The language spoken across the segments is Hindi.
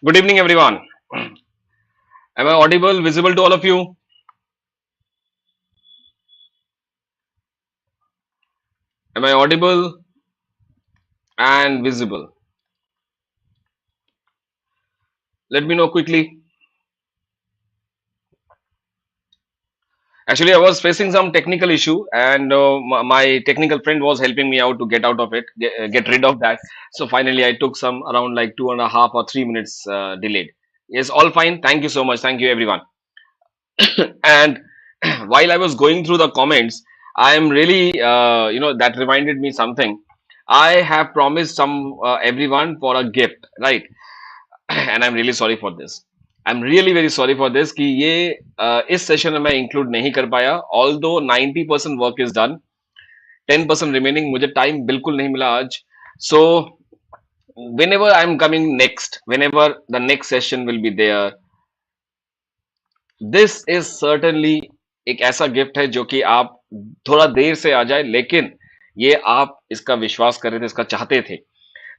Good evening, everyone. Am I audible, visible to all of you? Am I audible and visible? Let me know quickly. Actually, I was facing some technical issue, and my technical friend was helping me out to get out of it, get rid of that. So finally, I took some around like 2.5 or 3 minutes delayed. Yes, all fine. Thank you so much. Thank you, everyone. And while I was going through the comments, I am really, that reminded me something. I have promised some everyone for a gift, right? And I'm really sorry for this. I'm really very sorry for this कि ये इस सेशन में मैं इंक्लूड नहीं कर पाया. Although 90% work is done, 10% remaining मुझे टाइम बिल्कुल नहीं मिला आज. So whenever I'm coming next, whenever the next session will be there, this is certainly एक ऐसा गिफ्ट है जो कि आप थोड़ा देर से आ जाए, लेकिन ये आप इसका विश्वास कर रहे थे, इसका चाहते थे,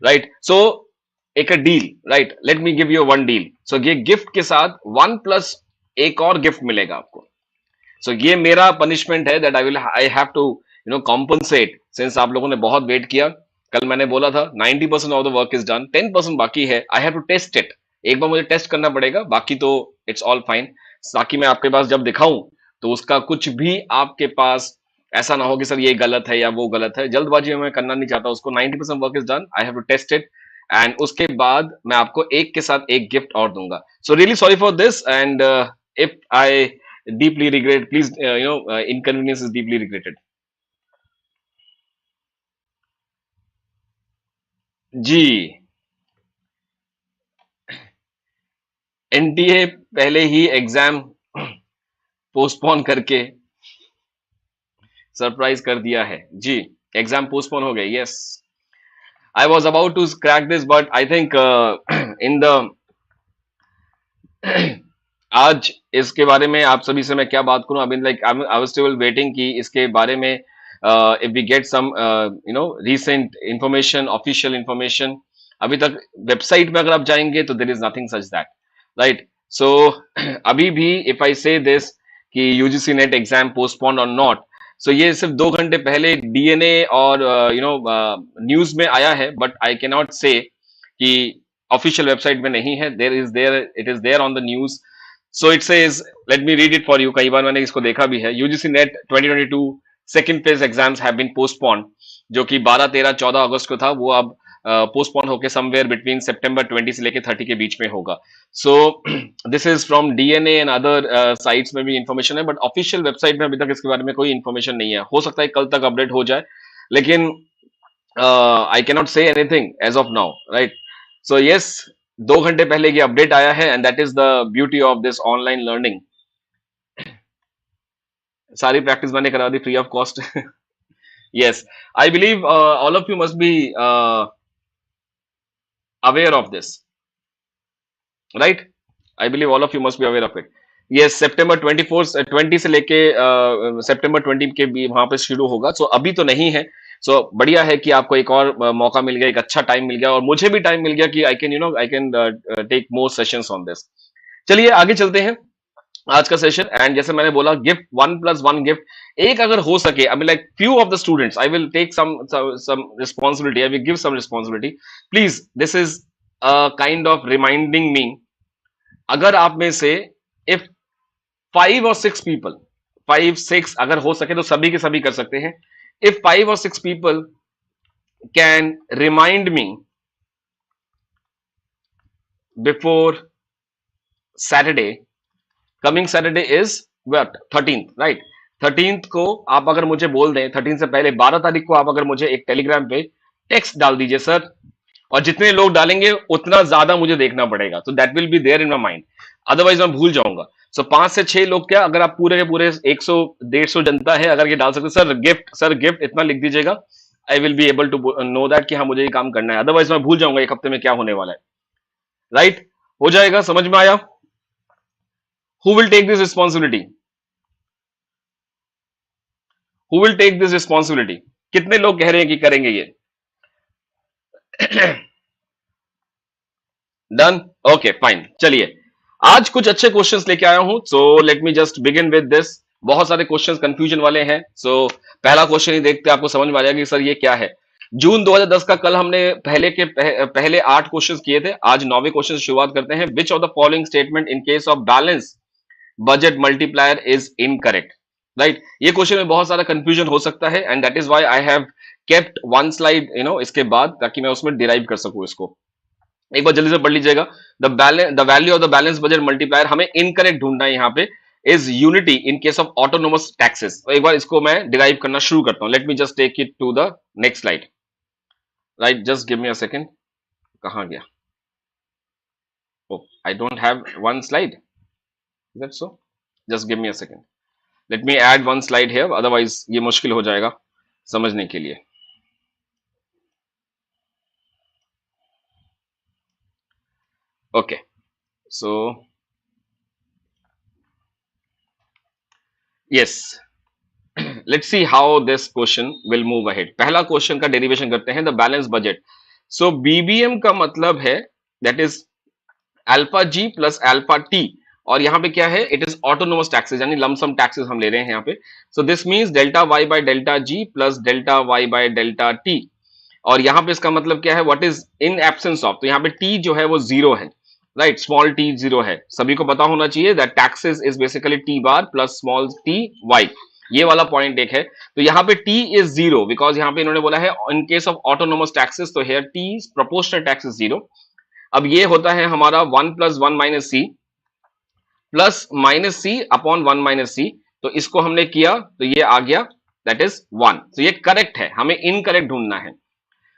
राइट? सो एक deal, right? Let me give you one deal. So ये गिफ्ट के साथ वन प्लस एक और गिफ्ट मिलेगा आपको. सो ये मेरा पनिशमेंट है that I have to compensate, since आप लोगों ने बहुत वेट किया. कल मैंने बोला था 90% of the work is done, 10% बाकी है. I have to test it. एक बार मुझे टेस्ट करना पड़ेगा, बाकी तो इट्स ऑल फाइन. ताकि मैं आपके पास जब दिखाऊं तो उसका कुछ भी आपके पास ऐसा ना हो कि सर ये गलत है या वो गलत है. जल्दबाजी में मैं करना नहीं चाहता उसको. 90% work is done, I have to test it, and उसके बाद मैं आपको एक के साथ एक गिफ्ट और दूंगा. So really sorry for this, and if I deeply regret, please, inconvenience is deeply regretted. जी. एनटीए पहले ही एग्जाम पोस्टपोन करके सरप्राइज कर दिया है जी. एग्जाम पोस्टपोन हो गए. Yes, I was about to crack this, but I think in the आज इसके बारे में आप सभी से मैं क्या बात करूं. I like I was still waiting कि इसके बारे में if we get some recent information, official information. अभी तक वेबसाइट में अगर आप जाएंगे तो there is nothing such that, right? So अभी भी इफ आई से दिस कि यूजीसी नेट एग्जाम पोस्टपोन और नॉट, सो ये सिर्फ 2 घंटे पहले डीएनए और न्यूज में आया है, बट आई कैन नॉट से कि ऑफिशियल वेबसाइट में नहीं है. There it is there on the news. So it says, let me read it for you. कई बार मैंने इसको देखा भी है. UGC NET 2022 second phase exams have been postponed, जो कि 12, 13, 14 अगस्त को था, वो अब पोस्टपोन होकर समवेयर बिटवीन सितंबर 20 से लेकर 30 के बीच में होगा. सो this is from DNA and other sites में भी इंफॉर्मेशन है, बट ऑफिशियल वेबसाइट में अभी तक इसके बारे में कोई इंफॉर्मेशन नहीं है. हो सकता है कल तक अपडेट हो जाए, लेकिन I can not say anything as of now, right? So yes, 2 घंटे पहले ये अपडेट आया है, and that is the beauty of this online learning. सारी प्रैक्टिस मैंने करा दी free of cost. Yes, I believe all of you must be aware of this, right? I believe all of you must be aware of it. Yes, सितंबर 20 से लेके सितंबर 20 के भी वहां पे शुरू होगा. सो अभी तो नहीं है. सो बढ़िया है कि आपको एक और मौका मिल गया, एक अच्छा टाइम मिल गया, और मुझे भी टाइम मिल गया कि I can take more sessions on this. चलिए आगे चलते हैं आज का सेशन. एंड जैसे मैंने बोला, gift, one plus one gift एक अगर हो सके. I mean like few of the students, I will take some responsibility, I will give some responsibility. Please, this is kind of reminding me. अगर आप में से इफ 5 or 6 पीपल, 5, 6 अगर हो सके तो सभी के सभी कर सकते हैं. If 5 or 6 people can remind me before Saturday, coming Saturday is what, 13th, right? 13th को आप अगर मुझे बोल दें, 13 से पहले 12 तारीख को आप अगर मुझे एक टेलीग्राम पे टेक्स्ट डाल दीजिए सर, और जितने लोग डालेंगे उतना ज्यादा मुझे देखना पड़ेगा, तो that will be there in my mind, otherwise मैं भूल जाऊंगा. सो 5 से 6 लोग, क्या अगर आप पूरे के पूरे 100, 150 जनता है, अगर ये डाल सकते, सर गिफ्ट, सर गिफ्ट इतना लिख दीजिएगा, I will be able to know that कि हाँ मुझे ये काम करना है. अदरवाइज मैं भूल जाऊंगा एक हफ्ते में क्या होने वाला है, राइट? हो जाएगा, समझ में आया? Who will take this responsibility? Who will take this responsibility? कितने लोग कह रहे हैं कि करेंगे ये? Done, okay fine. चलिए, आज कुछ अच्छे क्वेश्चंस लेके आया हूं, so let me just begin with this. बहुत सारे क्वेश्चंस कंफ्यूजन वाले हैं, सो पहला क्वेश्चन ही देखते आपको समझ में आ जाएगा कि सर ये क्या है। जून 2010 का कल हमने पहले 8 क्वेश्चंस किए थे, आज 9वें क्वेश्चन से शुरुआत करते हैं। Which of the following statement in case of balance budget multiplier is incorrect, right. ये क्वेश्चन में बहुत सारा कंफ्यूजन हो सकता है, and that is why I have kept one slide इसके बाद, ताकि मैं उसमें डिराइव कर सकूं इसको। एक बार जल्दी से पढ़ लीजिएगा। The value of the balance budget multiplier, हमें इनकरेक्ट ढूंढना है यहाँ पे, is unity in case of autonomous taxes. तो एक बार इसको मैं डिराइव करना शुरू करता हूं। Let me just take it to the next slide, right. Just give me a second, कहां गया? Oh, I don't have one slide, is that so? Just give me a second, let me add one slide here, otherwise ये मुश्किल हो जाएगा समझने के लिए। Okay, so yes, let's see how this question will move ahead. पहला क्वेश्चन का डेरिवेशन करते हैं, the balance budget. So BBM का मतलब है that is alpha G plus alpha T, और यहां पे क्या है, इट इज ऑटोनोमस टैक्सेस, यानी लमसम टैक्सेस हम ले रहे हैं यहाँ पे। So this means delta Y by delta G plus delta Y by delta T. और यहां पे इसका मतलब क्या है, what is in absence of, तो यहाँ पे टी जो है वो जीरो है, राइट। स्मॉल टी जीरो है, सभी को पता होना चाहिए that taxes is basically T bar plus small T Y. ये वाला पॉइंट एक है। तो यहाँ पे टी इज जीरो बिकॉज यहाँ पे इन्होंने बोला है in case of autonomous taxes, तो here t proportional tax is zero. अब ये होता है हमारा one plus one minus c plus minus सी अपॉन वन माइनस सी। तो इसको हमने किया तो ये आ गया दैट इज वन। तो ये करेक्ट है, हमें इनकरेक्ट ढूंढना है।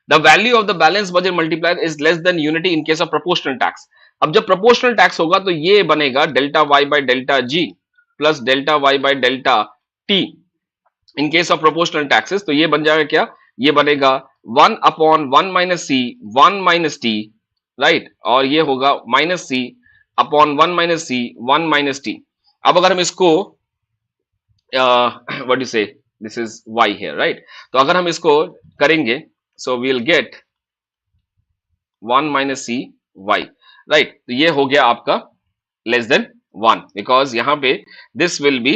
The value of the balance budget multiplier is less than unity in case of proportional tax. अब जब प्रोपोर्शनल टैक्स होगा तो ये बनेगा delta Y by delta G plus delta Y by delta T in case of proportional taxes. तो ये बन जाएगा क्या, ये बनेगा one upon one minus C one minus T, right. और ये होगा माइनस सी upon one minus C one minus T. अब अगर हम इसको what do say, this is Y here, right. तो अगर हम इसको करेंगे, so we will get one minus C Y, right. तो ये हो गया आपका लेस देन वन, बिकॉज यहां पे this will be,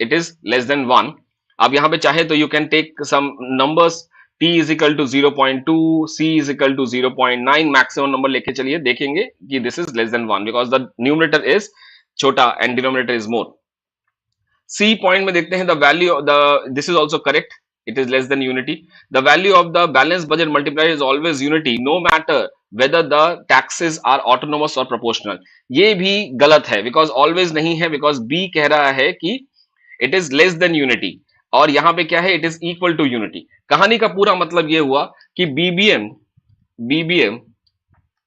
it is less than one. अब यहां पे चाहे तो you can take some numbers, t is equal to 0.2, c is equal to 0.9, maximum number लेके चलिए, देखेंगे कि this is less than one because the numerator is छोटा and denominator is more. C point में देखते हैं, the value of the, this is also correct, it is less than unity. The value of the balanced budget multiplier is always unity no matter whether the taxes are autonomous or proportional. ये भी गलत है बिकॉज ऑलवेज नहीं है, बिकॉज बी कह रहा है कि it is less than unity, और यहां पे क्या है, it is equal to unity. कहानी का पूरा मतलब ये हुआ कि BBM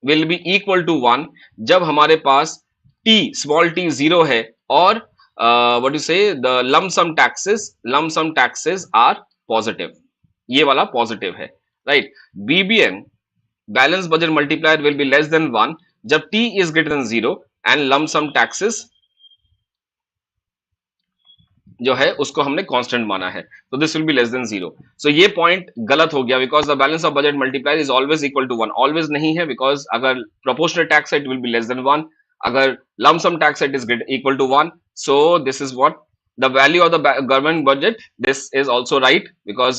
will be equal to one जब हमारे पास टी स्मॉल टी जीरो है, और what you say, the lump sum taxes are positive. ये वाला पॉजिटिव है, right. BBM balance budget multiplier will be less than one जब t is greater than zero and lump sum taxes जो है उसको हमने कांस्टेंट माना है, तो this will be less than zero. So ये पॉइंट गलत हो गया because the balance of budget multiplier is always equal to one. Always नहीं है, बिकॉज अगर प्रोपोर्शनल टैक्स है it will be less than one, अगर लमसम टैक्स है it is equal to one. So this is what the value of the government budget, this is also right because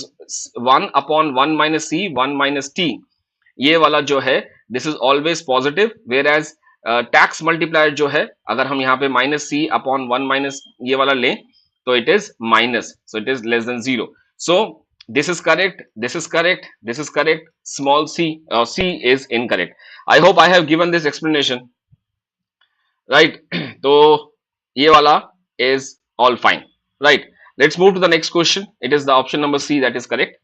1 upon 1 minus c 1 minus t, ये वाला जो है this is always positive, whereas tax multiplier जो है अगर हम यहाँ पे माइनस सी अपॉन वन माइनस ये वाला लें तो it is minus, so it is less than zero. So this is correct, this is correct, this is correct, small C C is incorrect. I hope I have given this explanation, right. तो ये वाला is all fine, right? Let's move to the next question. It is the option number C that is correct.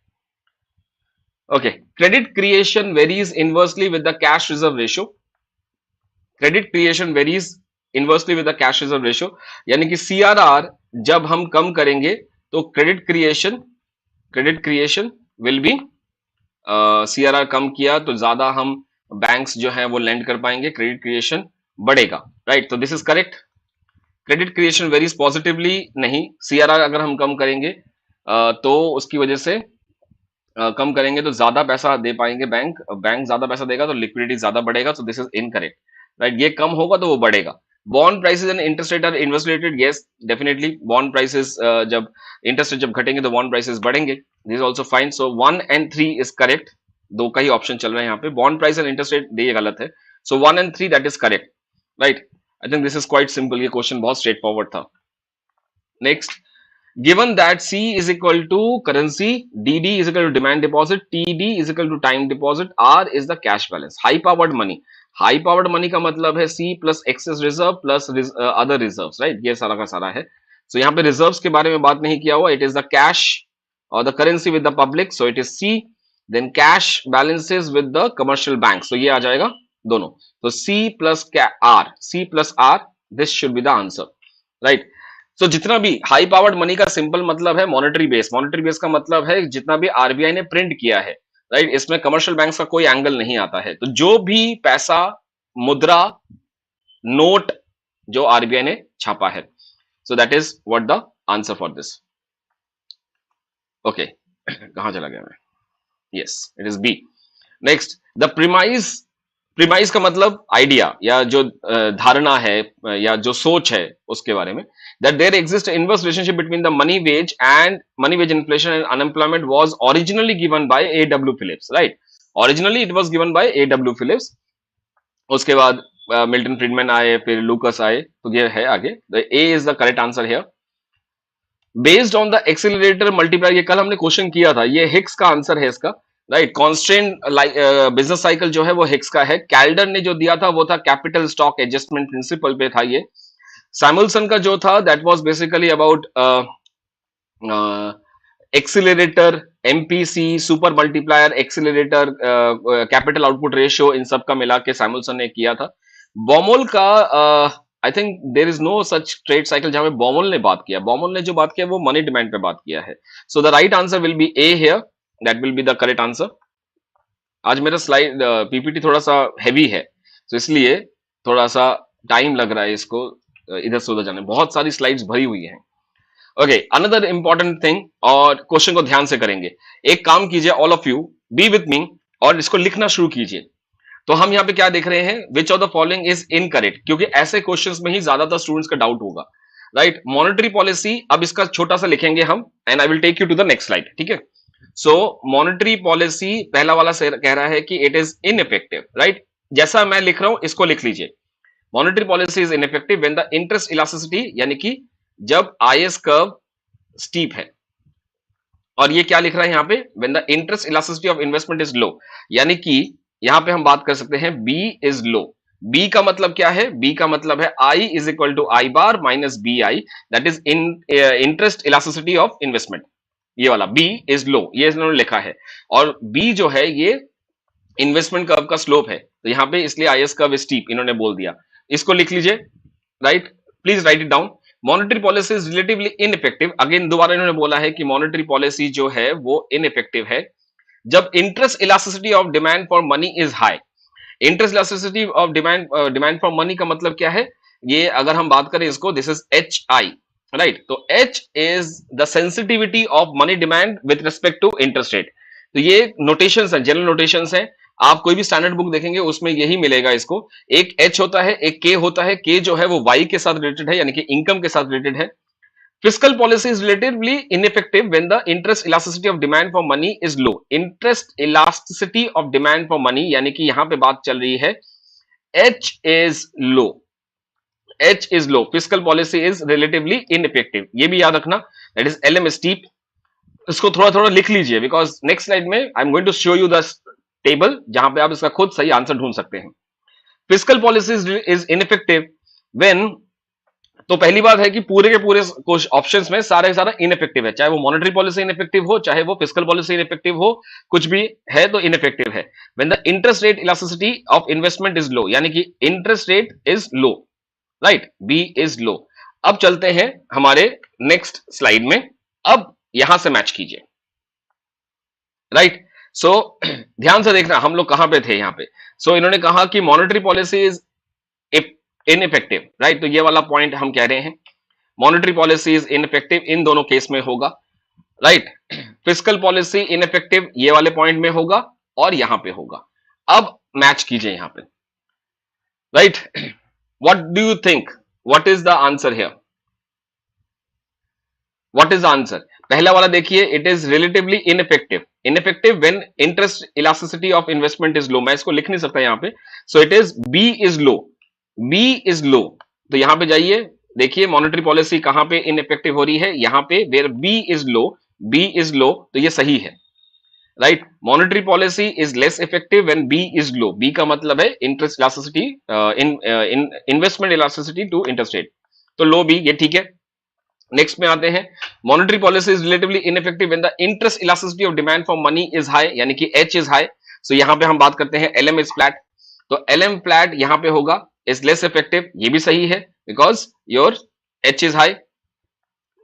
Okay, credit creation varies inversely with the cash reserve ratio. Credit creation varies inversely with the cash reserve ratio, यानी कि CRR जब हम कम करेंगे तो credit creation will be, CRR कम किया तो ज्यादा हम बैंक्स जो है वो लेंड कर पाएंगे, क्रेडिट क्रिएशन बढ़ेगा, राइट। तो this is correct. Credit creation varies positively नहीं, सीआरआर अगर हम कम करेंगे तो उसकी वजह से कम करेंगे तो ज्यादा पैसा दे पाएंगे बैंक, बैंक ज्यादा पैसा देगा तो लिक्विडिटी ज्यादा बढ़ेगा, so this is incorrect, right. ये कम होगा तो वो बढ़ेगा। Bond prices and interest rate are inverse related, yes definitely bond prices जब इंटरेस्ट रेट जब घटेंगे तो बॉन्ड प्राइसेस बढ़ेंगे, this also fine. So 1 and 3 is correct, दो का ही ऑप्शन चल रहा है यहाँ पे, bond price and interest rate ये गलत है, so 1 and 3 that is correct, right. I think this is quite simple, ये क्वेश्चन बहुत स्ट्रेट फॉरवर्ड था। Next, given that C is equal to currency, DD is equal to demand deposit, TD is equal to time deposit, R is the cash balance. High powered money, high powered money का मतलब है C plus excess reserve plus other reserves, right? ये सारा का सारा है। So यहाँ पे reserves के बारे में बात नहीं किया हुआ, it is the cash or the currency with the public, so it is C. Then cash balances with the commercial bank, so ये आ जाएगा दोनों, तो C plus R, C plus R, this should be the answer, right? सो जितना भी हाई पावर्ड मनी का सिंपल मतलब है मॉनेटरी बेस, मॉनेटरी बेस का मतलब है जितना भी आरबीआई ने प्रिंट किया है, राइट, इसमें कमर्शियल बैंक्स का कोई एंगल नहीं आता है। तो जो भी पैसा, मुद्रा, नोट जो आरबीआई ने छापा है, so that is what the answer for this. Okay, कहां चला गया मैं? Yes, it is B. Next, the premise, premise का मतलब आइडिया या जो धारणा है या जो सोच है उसके बारे में, that there exists an inverse relationship between the money wage inflation and unemployment was originally given by A.W. Phillips, right? Originally it was given by A.W. Phillips, उसके बाद मिल्टन फ्रीडमैन आए, फिर लूकस आए, तो ये है आगे, the A is the correct answer here. Based on the accelerator multiplier, ये कल हमने क्वेश्चन किया था, ये हिक्स का आंसर है इसका, राइट। कांस्टेंट बिजनेस साइकिल जो है वो हिक्स का है। कैल्डर ने जो दिया था वो था कैपिटल स्टॉक एडजस्टमेंट प्रिंसिपल पे था ये। सैमुअलसन का जो था that was basically about accelerator, MPC, super multiplier, accelerator, capital output ratio, इन सब का मिला के सैमुअलसन ने किया था। बॉमोल का I think there is no such trade cycle जहां पे बॉमोल ने बात किया, बॉमोल ने जो बात किया वो मनी डिमांड पे बात किया है। So the right answer will B A here, that will be the correct answer. आज मेरा स्लाइड पीपीटी थोड़ा सा हैवी है, तो इसलिए थोड़ा सा टाइम लग रहा है इसको इधर से उधर जाने, बहुत सारी स्लाइड्स भरी हुई हैं। ओके, अनदर इंपॉर्टेंट थिंग, और क्वेश्चन को ध्यान से करेंगे। एक काम कीजिए, all of you B with me और इसको लिखना शुरू कीजिए। तो हम यहाँ पे क्या देख रहे हैं, which of the following is incorrect, क्योंकि ऐसे क्वेश्चंस में ही ज्यादातर स्टूडेंट्स का डाउट होगा, राइट। मॉनेटरी पॉलिसी, अब इसका छोटा सा लिखेंगे हम, and I will take you to the next slide, ठीक है। सो मॉनेटरी पॉलिसी पहला वाला कह रहा है कि इट इज इनइफेक्टिव, राइट। जैसा मैं लिख रहा हूं इसको लिख लीजिए, monetary policy is ineffective when the interest elasticity, यानी कि जब आईएस कर्व स्टीप है। और ये क्या लिख रहा है यहाँ पे, when the interest elasticity of investment is low, यानी कि यहां पे हम बात कर सकते हैं बी इज लो। बी का मतलब क्या है, बी का मतलब है I is equal to I bar minus B I, that is in interest elasticity of investment. ये वाला बी इज लो, ये इन्होंने लिखा है, और बी जो है ये इन्वेस्टमेंट कर्व का स्लोप है, तो यहां पे इसलिए आईएस कर्व स्टीप इन्होंने बोल दिया। इसको लिख लीजिए, right, please right it down. Monetary policy is relatively ineffective, again दोबारा इन्होंने बोला है कि मॉनेटरी पॉलिसी जो है वो इनइफेक्टिव है जब interest elasticity of demand for money is high. Interest elasticity of demand for money का मतलब क्या है, ये अगर हम बात करें इसको, this is H I, right. तो H is the sensitivity of money demand with respect to interest rate. तो ये नोटेशंस है, जनरल नोटेशंस है, आप कोई भी स्टैंडर्ड बुक देखेंगे उसमें यही मिलेगा इसको। एक एच होता है, एक के होता है, के जो है वो वाई के साथ रिलेटेड है, यानी कि इनकम के साथ रिलेटेड है। Fiscal policy is relatively ineffective when the interest elasticity of demand for money is low. Interest elasticity of demand for money, यानी कि यहां पे बात चल रही है H is low. H is low. Fiscal policy is relatively ineffective. ये भी याद रखना, that is LM steep. इसको थोड़ा थोड़ा लिख लीजिए, because next slide में I'm going to show you the table जहां पे आप इसका खुद सही आंसर ढूंढ सकते हैं। Fiscal policy is ineffective when, तो पहली बात है कि पूरे के पूरे ऑप्शंस में सारे सारा इनइफेक्टिव है, चाहे वो मॉनेटरी पॉलिसी इनइफेक्टिव हो, चाहे वो फिस्कल पॉलिसी इनइफेक्टिव हो, कुछ भी है तो इनइफेक्टिव है। When the interest rate elasticity of investment is low, यानी कि interest rate is low, right, B is low. अब चलते हैं हमारे नेक्स्ट स्लाइड में, अब यहां से मैच कीजिए, राइट। सो ध्यान से देखना हम लोग कहां पे थे यहां पे। सो इन्होंने कहा कि monetary policy is ineffective, right. तो ये वाला पॉइंट हम कह रहे हैं, मॉनेटरी पॉलिसी इज इनइफेक्टिव, इन दोनों केस में होगा। राइट। फिस्कल पॉलिसी इनइफेक्टिव ये वाले पॉइंट में होगा और यहां पे होगा। अब मैच कीजिए यहां पे, right. What do you think, what is the answer here, what is the answer? पहला वाला देखिए, it is relatively ineffective, ineffective when interest elasticity of investment is low. मैं इसको लिख नहीं सकता यहां पे, so it is B is low, B is low. तो यहां पे जाइए, देखिए मॉनेटरी पॉलिसी कहां पे इनइफेक्टिव हो रही है, यहां पे where B is low, B is low, तो ये सही है, right. Monetary policy is less effective when B is low, B का मतलब है interest elasticity, in investment elasticity to interest rate, तो लो बी, ये ठीक है। नेक्स्ट में आते हैं, monetary policy is relatively ineffective when the interest elasticity of demand for money is high, यानी कि एच इज हाई। सो यहां पे हम बात करते हैं एलएम इज फ्लैट, तो एलएम फ्लैट यहां पे होगा, इज लेस इफेक्टिव, ये भी सही है because your H is high.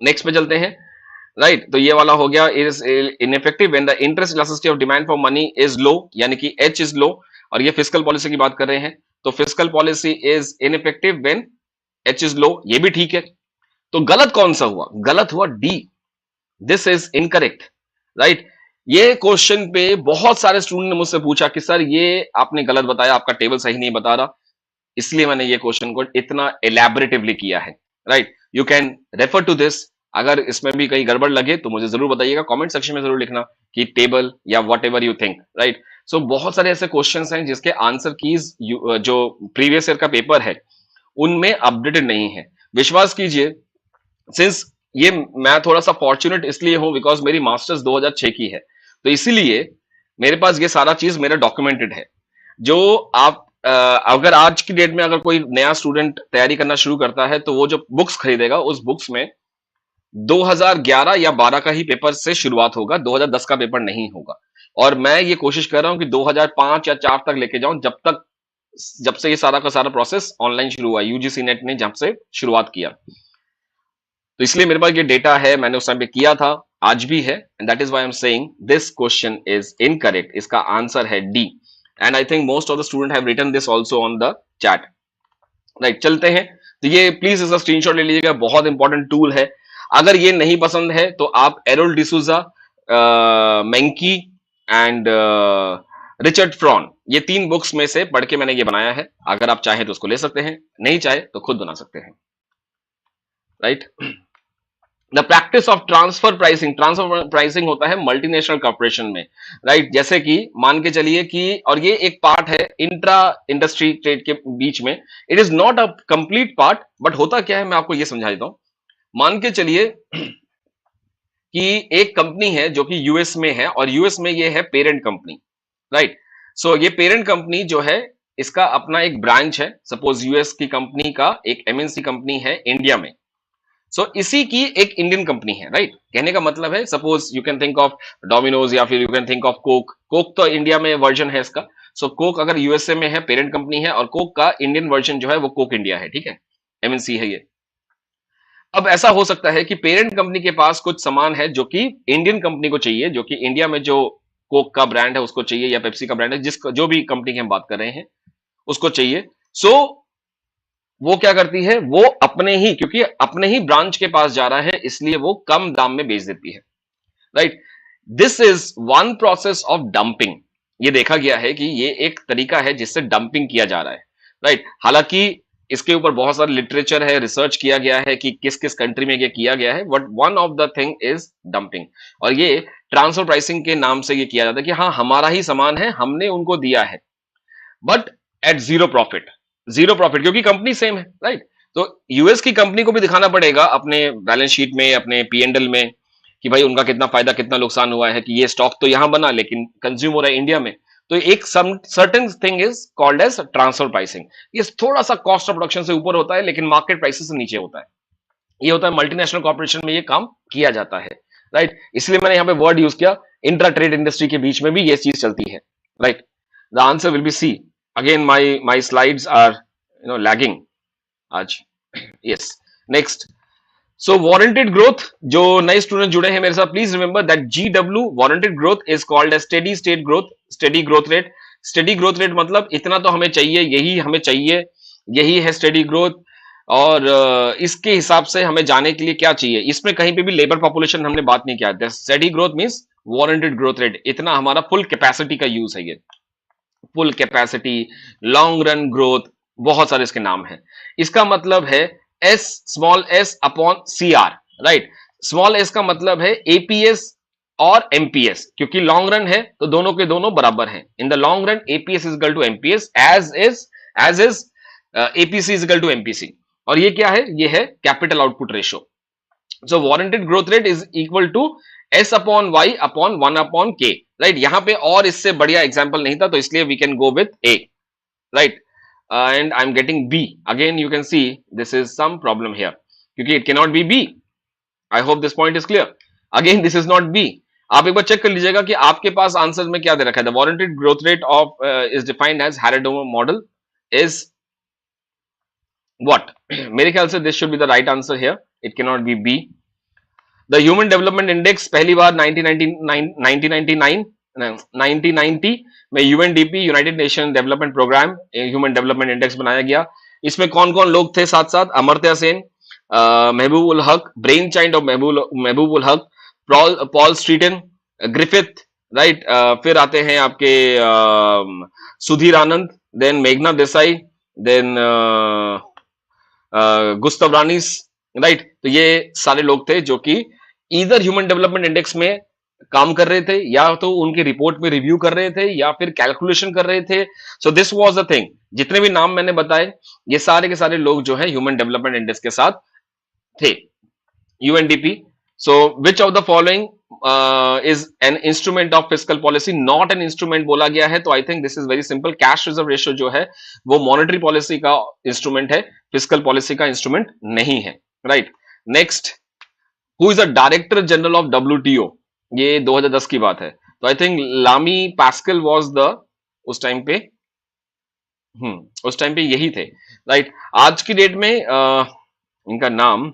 Next पे चलते हैं, राइट। तो ये वाला हो गया, is ineffective when the interest elasticity of demand for money is low, यानी कि एच इज लो, और ये फिस्कल पॉलिसी की बात कर रहे हैं, तो fiscal policy is ineffective when H is low, ये भी ठीक है। तो गलत कौन सा हुआ? गलत हुआ D, this is incorrect, right. ये क्वेश्चन पे बहुत सारे स्टूडेंट ने मुझसे पूछा कि सर ये आपने गलत बताया, आपका टेबल सही नहीं बता रहा, इसलिए मैंने ये क्वेश्चन को इतना एलैबोरेटिवली किया है, right. You can refer to this, अगर इसमें भी कहीं गड़बड़ लगे तो मुझे जरूर बताइएगा, कमेंट सेक्शन में जरूर लिखना कि टेबल या whatever you think, right. So बहुत सारे ऐसे क्वेश्चंस हैं जिसके आंसर कीज जो प्रीवियस ईयर का पेपर है उनमें अपडेटेड नहीं है। विश्वास कीजिए, सिंस ये मैं थोड़ा सा फॉर्चुनेट इसलिए हूं बिकॉज मेरी मास्टर्स 2006 की है, तो इसीलिए मेरे पास ये सारा चीज मेरा डॉक्यूमेंटेड है। जो आप अगर आज की डेट में अगर कोई नया स्टूडेंट तैयारी करना शुरू करता है तो वो जो बुक्स खरीदेगा उस बुक्स में 2011 या 12 का ही पेपर से शुरुआत होगा, 2010 का पेपर नहीं होगा। और मैं ये कोशिश कर रहा हूं कि 2005 या 4 तक लेके जाऊं, जब से ये सारा का सारा प्रोसेस ऑनलाइन शुरू हुआ, यूजीसी नेट ने जब से शुरुआत किया, तो इसलिए मेरे पास ये डेटा है, मैंने उस टाइम पे किया था, आज भी है, and that is why I am saying this question is incorrect. इसका आंसर है D, and I think most of the student have written this also on the chat, right. चलते हैं, तो ये प्लीज इसका स्क्रीनशॉट ले लीजिएगा, बहुत इंपॉर्टेंट टूल है। अगर ये नहीं पसंद है तो आप Errol D'Souza, Mankiw and Richard Froyen, ये 3 बुक्स में से पढ़ के मैंने ये बनाया है, अगर आप चाहें तो उसको ले सकते हैं, नहीं चाहे तो खुद बना सकते हैं, right. The practice of transfer pricing, transfer pricing होता है मल्टीनेशनल कॉर्पोरेशन में, राइट। जैसे कि मान के चलिए कि, और ये एक पार्ट है इंट्रा इंडस्ट्री ट्रेड के बीच में, it is not a complete part, but होता क्या है मैं आपको ये समझा देता हूं। मान के चलिए कि एक कंपनी है जो कि यूएस में है, और यूएस में ये है पेरेंट कंपनी, राइट। सो ये पेरेंट कंपनी जो है इसका अपना एक ब्रांच है, सपोज यूएस की कंपनी का एक एमएनसी कंपनी है इंडिया में, इसी की एक इंडियन कंपनी है, राइट। कहने का मतलब है, suppose you can think of Domino's या फिर you can think of Coke, Coke तो इंडिया में वर्जन है इसका, कोक अगर यूएसए में है, पेरेंट कंपनी है, और कोक का इंडियन वर्जन जो है वो कोक इंडिया है, ठीक है, एमएनसी है ये। अब ऐसा हो सकता है कि पेरेंट कंपनी के पास कुछ सामान है जो कि इंडियन कंपनी को चाहिए, जो कि इंडिया में जो कोक का ब्रांड है उसको चाहिए, या पेप्सी का ब्रांड है, जिसको जो भी कंपनी की हम बात कर रहे हैं उसको चाहिए। वो क्या करती है, वो अपने ही, क्योंकि अपने ही ब्रांच के पास जा रहा है इसलिए वो कम दाम में बेच देती है, right. This is one process of dumping. ये देखा गया है कि ये एक तरीका है जिससे डंपिंग किया जा रहा है, राइट। हालांकि इसके ऊपर बहुत सारा लिटरेचर है, रिसर्च किया गया है कि किस किस कंट्री में ये किया गया है, but one of the thing is dumping. और ये ट्रांसफर प्राइसिंग के नाम से ये किया जाता है कि हाँ हमारा ही सामान है, हमने उनको दिया है, but at zero profit, zero profit, क्योंकि कंपनी सेम है, राइट। तो यूएस की कंपनी को भी दिखाना पड़ेगा अपने बैलेंस शीट में, अपने पीएनएल में, कि भाई उनका कितना फायदा कितना नुकसान हुआ है, कि ये स्टॉक तो यहां बना लेकिन कंज्यूम हो रहा है इंडिया में। तो एक certain thing is called as transfer pricing. ये थोड़ा सा कॉस्ट ऑफ प्रोडक्शन से ऊपर होता है लेकिन मार्केट प्राइसेस से नीचे होता है। ये होता है मल्टीनेशनल कॉर्पोरेशन में ये काम किया जाता है, राइट। इसलिए मैंने यहां पे वर्ड यूज किया, इंट्रा ट्रेड इंडस्ट्री के बीच में भी ये चीज चलती है, right. The answer will be C. Again my slides are lagging आज, yes. Next, so warranted growth, जो नए स्टूडेंट जुड़े हैं मेरे साथ, please remember that GW warranted growth is called as steady state growth, steady growth rate. Steady growth rate मतलब इतना तो हमें चाहिए, यही हमें चाहिए, यही है स्टेडी ग्रोथ। और इसके हिसाब से हमें जाने के लिए क्या चाहिए, इसमें कहीं पे भी लेबर पॉपुलेशन हमने बात नहीं किया। Steady growth means warranted growth rate, इतना हमारा फुल कैपेसिटी का यूज है। ये full capacity, long run growth, बहुत सारे इसके नाम हैं। इसका मतलब है S, small S upon C R, right. Small S का मतलब है एपीएस और एमपीएस, क्योंकि लॉन्ग रन है तो दोनों के दोनों बराबर हैं। In the long run APS is equal to MPS, as is APC is equal to MPC. और ये क्या है, ये है capital output ratio. So warranted growth rate is equal to S upon Y upon 1 upon K, right. यहां पे और इससे बढ़िया एग्जांपल नहीं था, तो इसलिए we can go with A, right. And I am getting B again, you can see this is some problem here, क्योंकि it can not be B. I hope this point is clear. Again this is not B. आप एक बार चेक कर लीजिएगा कि आपके पास आंसर में क्या दे रखा है। The warranted growth rate of is defined as Harrod model is what? मेरे ख्याल से this should be the right answer here, it can not be B. The human development index पहली बार 1990 में UNDP, United Nation Development Program, human development index बनाया गया। इसमें कौन कौन लोग थे साथ साथ? अमर्त्य सेन, महबूब ul Haq, brain child of Mehboob ul Haq, Paul स्ट्रीटन, Griffith, right. फिर आते हैं आपके सुधीर आनंद, देन मेघना Desai, then Gustav rani's, right. तो ये सारे लोग थे जो कि इधर ह्यूमन डेवलपमेंट इंडेक्स में काम कर रहे थे, या तो उनकी रिपोर्ट में रिव्यू कर रहे थे, या फिर कैलकुलेशन कर रहे थे। So this was the thing. जितने भी नाम मैंने बताए, ये सारे के सारे लोग जो है ह्यूमन डेवलपमेंट इंडेक्स के साथ थे, UNDP. So which of the following is an instrument of fiscal policy? Not an instrument बोला गया है, तो I think this is very simple. Cash reserve ratio जो है वो मॉनेटरी पॉलिसी का इंस्ट्रूमेंट है, फिस्कल पॉलिसी का इंस्ट्रूमेंट नहीं है, right. Next, who is the director general of WTO? ये 2010 की बात है, तो आई थिंक लामी पास्कल वाज द उस टाइम पे, उस टाइम पे यही थे, राइट। आज की डेट में इनका नाम,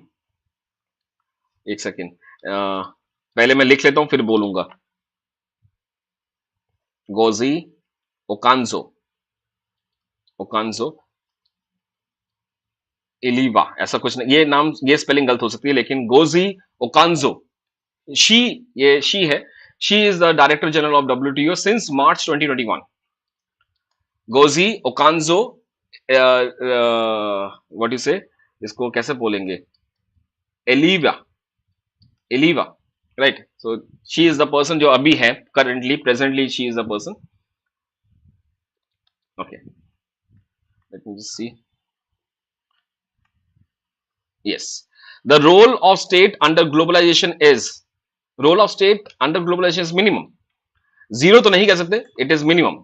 एक सेकेंड, पहले मैं लिख लेता हूं फिर बोलूंगा। गोजी ओकांजो, ओकांजो इलीवा, ऐसा कुछ नहीं, ये नाम, ये स्पेलिंग गलत हो सकती है, लेकिन गोजी ओकांजो, शी, ये शी है। She is the director general of WTO since March 2021। Ngozi Okonjo, what you say, इसको कैसे बोलेंगे, Iweala, Iweala, right. So she is the person जो अभी है, currently, presently she is the person. Okay, let me just see. Yes. The role of state under globalization is, role of state under globalization is minimum. Zero तो नहीं कह सकते, it is minimum.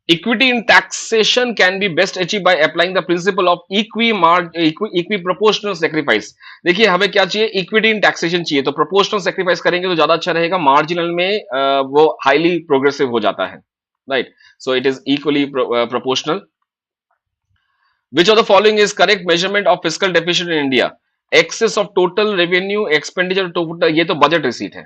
Equity in taxation can be best achieved by applying the principle of equiproportional sacrifice. देखिए हमें क्या चाहिए, इक्विटी इन टैक्सेशन चाहिए, तो प्रोपोर्शनल सेक्रीफाइस करेंगे तो ज्यादा अच्छा रहेगा। मार्जिनल में वो हाईली प्रोग्रेसिव हो जाता है, right. So it is equally proportional. Which of the following is correct measurement of fiscal deficit in India? Excess of total revenue expenditure total, ये तो बजट रिसीट है,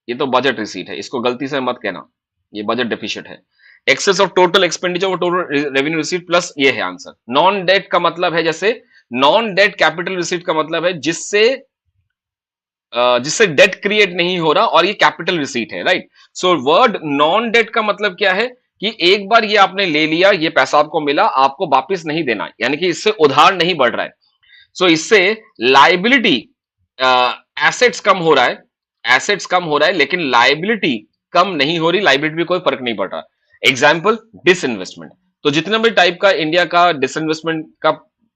ये तो बजट रिसीट है, इसको गलती से मत कहना, ये बजट डेफिशिट है। एक्सेस ऑफ टोटल एक्सपेंडिचर और टोटल रेवेन्यू रिसीट प्लस, ये है आंसर। नॉन डेट का मतलब है, जैसे नॉन डेट कैपिटल रिसीट का मतलब है जिससे जिससे डेट क्रिएट नहीं हो रहा, और ये कैपिटल रिसीट है, right. So word non debt का मतलब क्या है कि एक बार ये आपने ले लिया, ये पैसा आपको मिला, आपको वापस नहीं देना, यानी कि इससे उधार नहीं बढ़ रहा है। सो इससे लाइबिलिटी, एसेट्स कम हो रहा है, एसेट्स कम हो रहा है, लेकिन लाइबिलिटी कम नहीं हो रही, लाइबिलिटी भी कोई फर्क नहीं पड़ रहा। Example, disinvestment. तो जितना भी टाइप का इंडिया का डिसइन्वेस्टमेंट का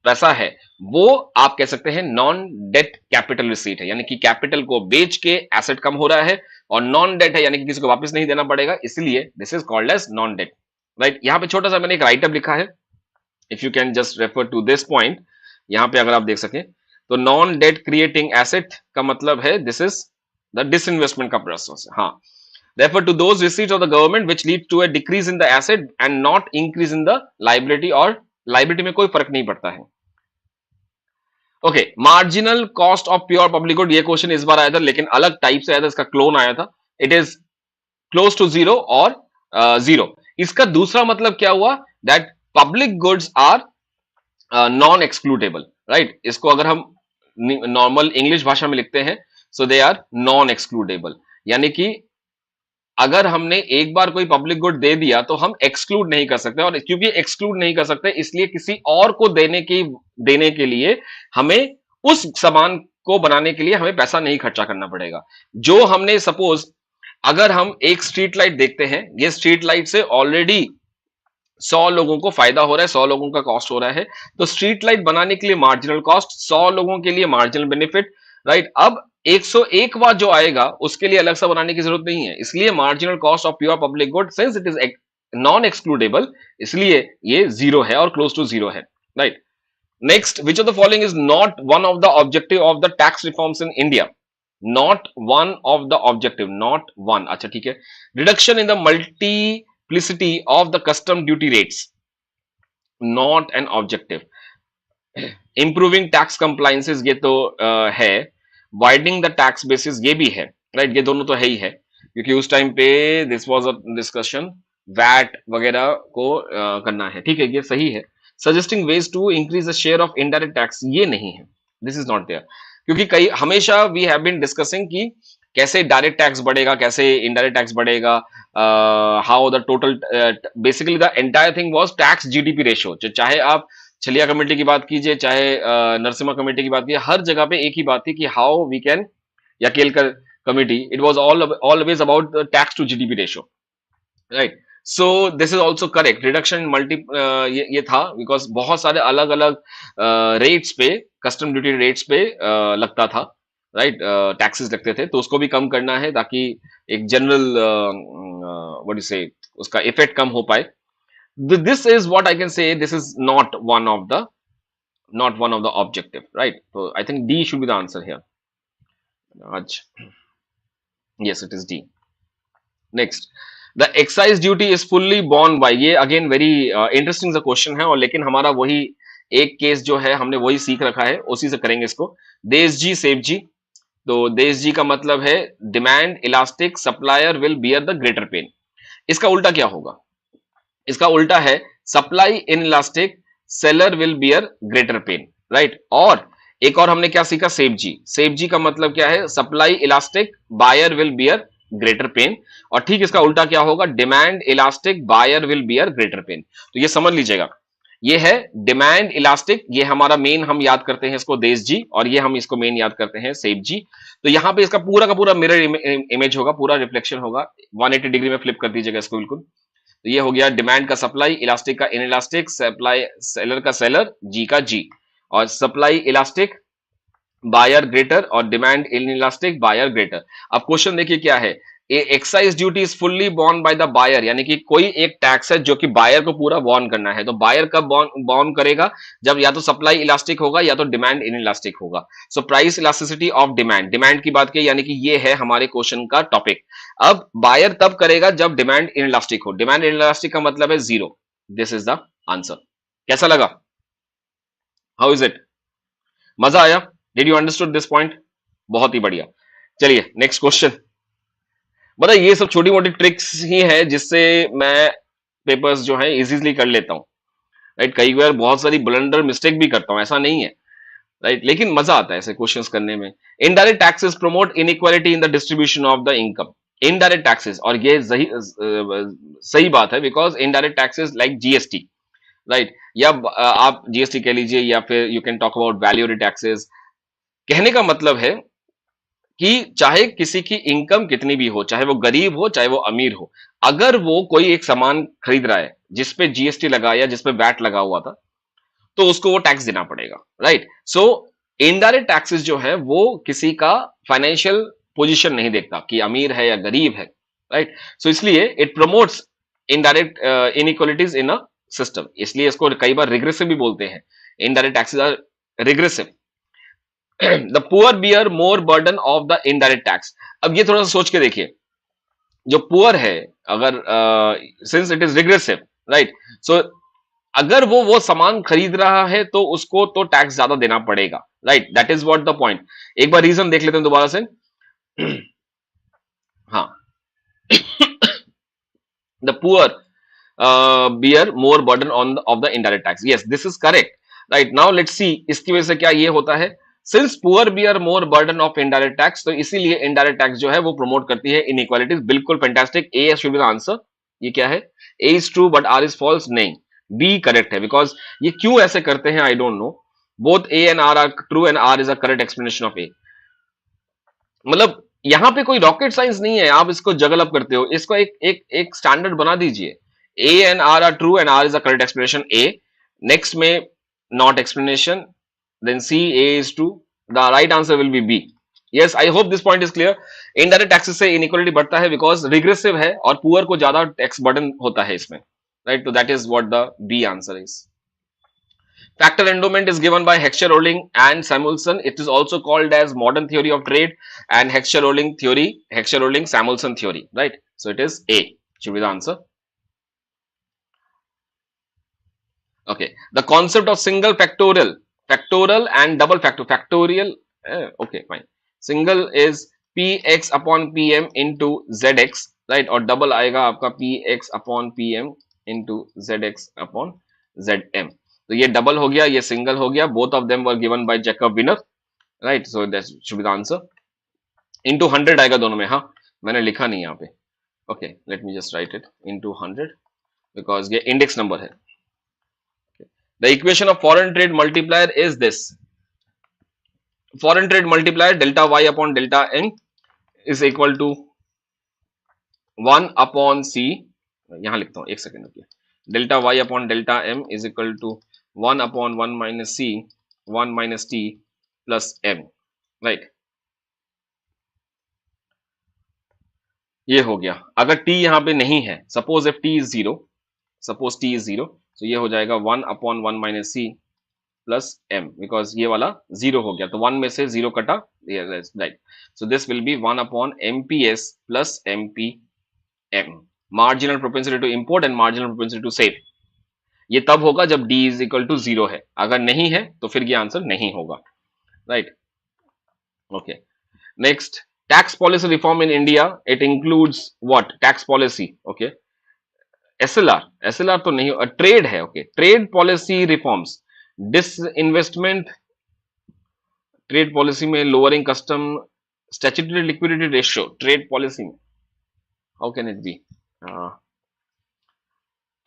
पैसा है, वो आप कह सकते हैं नॉन डेट कैपिटल रिसीट है, यानी कि कैपिटल को बेच के एसेट कम हो रहा है, और नॉन डेट है यानी कि किसी को वापस नहीं देना पड़ेगा, इसलिए this is called as non debt, right. यहां पे छोटा सा मैंने एक राइटअप लिखा है, if you can just refer to this point, यहां पे अगर आप देख सकें तो नॉन डेट क्रिएटिंग एसेट का मतलब है दिस इज द डिसइन्वेस्टमेंट का प्रोसेस। हाँ, refer to those receipts of the government which lead to a decrease in the asset and not increase in the liability, और liability में कोई फर्क नहीं पड़ता है। Okay, marginal cost of pure public good, ये क्वेश्चन इस बार आया था, लेकिन अलग टाइप से आया था, इसका क्लोन आया था। It is close to zero और जीरो। इसका दूसरा मतलब क्या हुआ, that public goods are non excludable, right. इसको अगर हम नॉर्मल इंग्लिश भाषा में लिखते हैं, so they are non excludable, यानी कि अगर हमने एक बार कोई पब्लिक गुड दे दिया तो हम एक्सक्लूड नहीं कर सकते, और क्योंकि एक्सक्लूड नहीं कर सकते इसलिए किसी और को देने के लिए हमें उस सामान को बनाने के लिए हमें पैसा नहीं खर्चा करना पड़ेगा। जो हमने सपोज, अगर हम एक स्ट्रीट लाइट देखते हैं, ये स्ट्रीट लाइट से ऑलरेडी 100 लोगों को फायदा हो रहा है, 100 लोगों का कॉस्ट हो रहा है, तो स्ट्रीट लाइट बनाने के लिए मार्जिनल कॉस्ट, 100 लोगों के लिए मार्जिनल बेनिफिट, राइट। अब 101 वाट जो आएगा उसके लिए अलग से बनाने की जरूरत नहीं है, इसलिए marginal cost of pure public good since it is non excludable, इसलिए ये जीरो है और क्लोज टू जीरो है, right. Next, which of the following is not one of the objective of the tax reforms in India? Not one of the objective, not one, अच्छा ठीक है। Reduction in the multiplicity of the custom duty rates, not an objective. Improving tax compliances, ये तो है। वाइडनिंग द टैक्स बेसिस, ये भी है, राइट। ये दोनों तो है ही है, क्योंकि उस टाइम पे this was a discussion, VAT वगैरह को करना है, ठीक है, ये सही है। Suggesting ways to increase the share of indirect tax, ये नहीं है, दिस इज नॉट देयर, क्योंकि कई हमेशा वी हैव बीन डिस्कसिंग कि कैसे डायरेक्ट टैक्स बढ़ेगा, कैसे इनडायरेक्ट टैक्स बढ़ेगा, how the total, basically the entire thing was tax GDP ratio. चाहे आप छलिया कमेटी की बात कीजिए, चाहे नरसिम्हा कमेटी की बात कीजिए, हर जगह पे एक ही बात थी कि हाउ वी कैन, या Kelkar committee, it was always about tax to GDP ratio, right. So this is also correct, reduction in multi, ये था बिकॉज बहुत सारे अलग अलग रेट्स पे, कस्टम ड्यूटी रेट्स पे लगता था, राइट, टैक्सेस लगते थे, तो उसको भी कम करना है ताकि एक जनरल व्हाट यू से उसका इफेक्ट कम हो पाए। This is what I can say, this is not one of the, not one of the objective, right? So I think D should be the answer here. Raj. Yes, it is D. Next, the excise duty is fully borne by, ये again very interesting सा क्वेश्चन है, और लेकिन हमारा वही एक केस जो है हमने वही सीख रखा है, उसी से करेंगे इसको। देश जी सेव जी, तो देश जी का मतलब है demand elastic, supplier will bear the greater pain. इसका उल्टा क्या होगा? इसका उल्टा है supply inelastic, seller will bear greater pain, right. और एक और हमने क्या सीखा, सेफ जी, सेफ जी का मतलब क्या है, supply elastic, buyer will bear greater pain. और ठीक इसका उल्टा क्या होगा, demand elastic, buyer will bear greater pain. तो ये समझ लीजिएगा, ये है डिमांड इलास्टिक, ये हमारा मेन हम याद करते हैं इसको देश जी, और ये हम इसको मेन याद करते हैं सेफ जी। तो यहां पे इसका पूरा का पूरा मिरर इमेज होगा, पूरा रिफ्लेक्शन होगा, 180 डिग्री में फ्लिप कर दीजिएगा इसको बिल्कुल। तो ये हो गया डिमांड का सप्लाई, इलास्टिक का इन इलास्टिक, सप्लाई सेलर का सेलर, जी का जी, और सप्लाई इलास्टिक, बायर ग्रेटर, और demand inelastic, buyer greater. अब क्वेश्चन देखिए क्या है, excise duty is fully borne by the buyer, यानी कि कोई एक टैक्स है जो कि बायर को पूरा बॉर्न करना है। तो बायर कब बॉर्न करेगा, जब या तो सप्लाई इलास्टिक होगा या तो डिमांड इन इलास्टिक होगा। So price elasticity of demand, demand की बात की, यानी कि ये है हमारे क्वेश्चन का टॉपिक। अब बायर तब करेगा जब डिमांड इन इलास्टिक हो, डिमांड इन इलास्टिक का मतलब है zero. This is the answer. कैसा लगा, हाउ इज इट, मजा आया, did you understood this point? बहुत ही बढ़िया। चलिए नेक्स्ट क्वेश्चन। मतलब ये सब छोटी मोटी ट्रिक्स ही है जिससे मैं पेपर्स जो है इजीली कर लेता हूँ, राइट। कई बार बहुत सारी ब्लंडर मिस्टेक भी करता हूँ, ऐसा नहीं है, राइट, लेकिन मजा आता है ऐसे क्वेश्चंस करने में। Indirect taxes promote inequality in the distribution of the income, indirect taxes, और ये सही बात है, because indirect taxes like GST, right, या आप जीएसटी कह लीजिए, या फिर you can talk about value added taxes. कहने का मतलब है कि चाहे किसी की इनकम कितनी भी हो, चाहे वो गरीब हो चाहे वो अमीर हो, अगर वो कोई एक सामान खरीद रहा है जिसपे जीएसटी लगा या जिसपे वैट लगा हुआ था, तो उसको वो टैक्स देना पड़ेगा, राइट। सो इनडायरेक्ट टैक्सेस जो है वो किसी का फाइनेंशियल पोजीशन नहीं देखता कि अमीर है या गरीब है, राइट। सो इसलिए it promotes indirect inequalities in a system, इसलिए इसको कई बार रिग्रेसिव भी बोलते हैं, indirect taxes are regressive. The poor bear more burden of the indirect tax. अब ये थोड़ा सा सोच के देखिए, जो पुअर है, अगर since it is regressive, right, so अगर वो सामान खरीद रहा है तो उसको तो टैक्स ज्यादा देना पड़ेगा, right, that is what the point. एक बार रीजन देख लेते हैं दोबारा से। हाँ, the poor bear more burden on of the indirect tax, yes, this is correct, right now let's see इसकी वजह से क्या ये होता है, since poor bear more burden of indirect tax, तो इसीलिए इनडायरेक्ट टैक्स जो है वो प्रमोट करती है इनइक्वालिटीज। बिल्कुल fantastic, A should be the answer. ये क्या है, A is true but R is false, नहीं बी करेक्ट है, बिकॉज ये क्यों ऐसे करते हैं I don't know, both A and R true and R is a correct explanation of A. मतलब यहां पे कोई रॉकेट साइंस नहीं है, आप इसको जगल अप करते हो, इसको एक स्टैंडर्ड बना दीजिए, A and R true and R is a correct explanation A, next में not explanation, then C, A is true. The right answer will be B. Yes, I hope this point is clear. Indirect taxes से inequality बढ़ता है because regressive है और poor को ज्यादा tax burden होता है इसमें, right? So that is what the B answer is. Factor endowment is given by Heckscher-Ohlin and Samuelson. It is also called as modern theory of trade and Heckscher-Ohlin theory, Heckscher-Ohlin-Samuelson theory, right? So it is A. Should be the answer. Okay. The concept of single factorial and double factorial, okay fine, single is px upon pm into zx, right, और double आएगा आपका px upon pm into zx upon zm, तो ये double हो गया, ये single हो गया, both of them were given by Jacob Wiener, right, so that should be the answer. into 100 आएगा दोनों में, हाँ मैंने लिखा नहीं यहाँ पे, okay let me just write it into 100 because ये index number है. The equation of foreign trade multiplier is this. Foreign trade multiplier delta y upon delta n is equal to 1 upon c. यहां लिखता हूं, एक सेकेंड रुकिए. Delta y upon delta m is equal to 1 upon 1 minus c, 1 minus t plus m. Right? ये हो गया. अगर t यहां पे नहीं है, suppose if t is 0, suppose t is 0, तो ये हो जाएगा 1 upon 1 minus c plus m, because ये वाला 0 हो गया तो 1 में से 0 कटा, राइट, so this will be 1 upon mps plus mpm, marginal propensity to import and marginal propensity to save. ये तब होगा जब d इज इक्वल टू 0 है, अगर नहीं है तो फिर ये आंसर नहीं होगा, right. Okay, next, tax policy reform in India, it includes what, tax policy, okay, SLR तो नहीं, ट्रेड है, okay, trade policy reforms, disinvestment, trade policy में lowering custom, statutory liquidity ratio, trade policy में, हाउ कैन इट बी,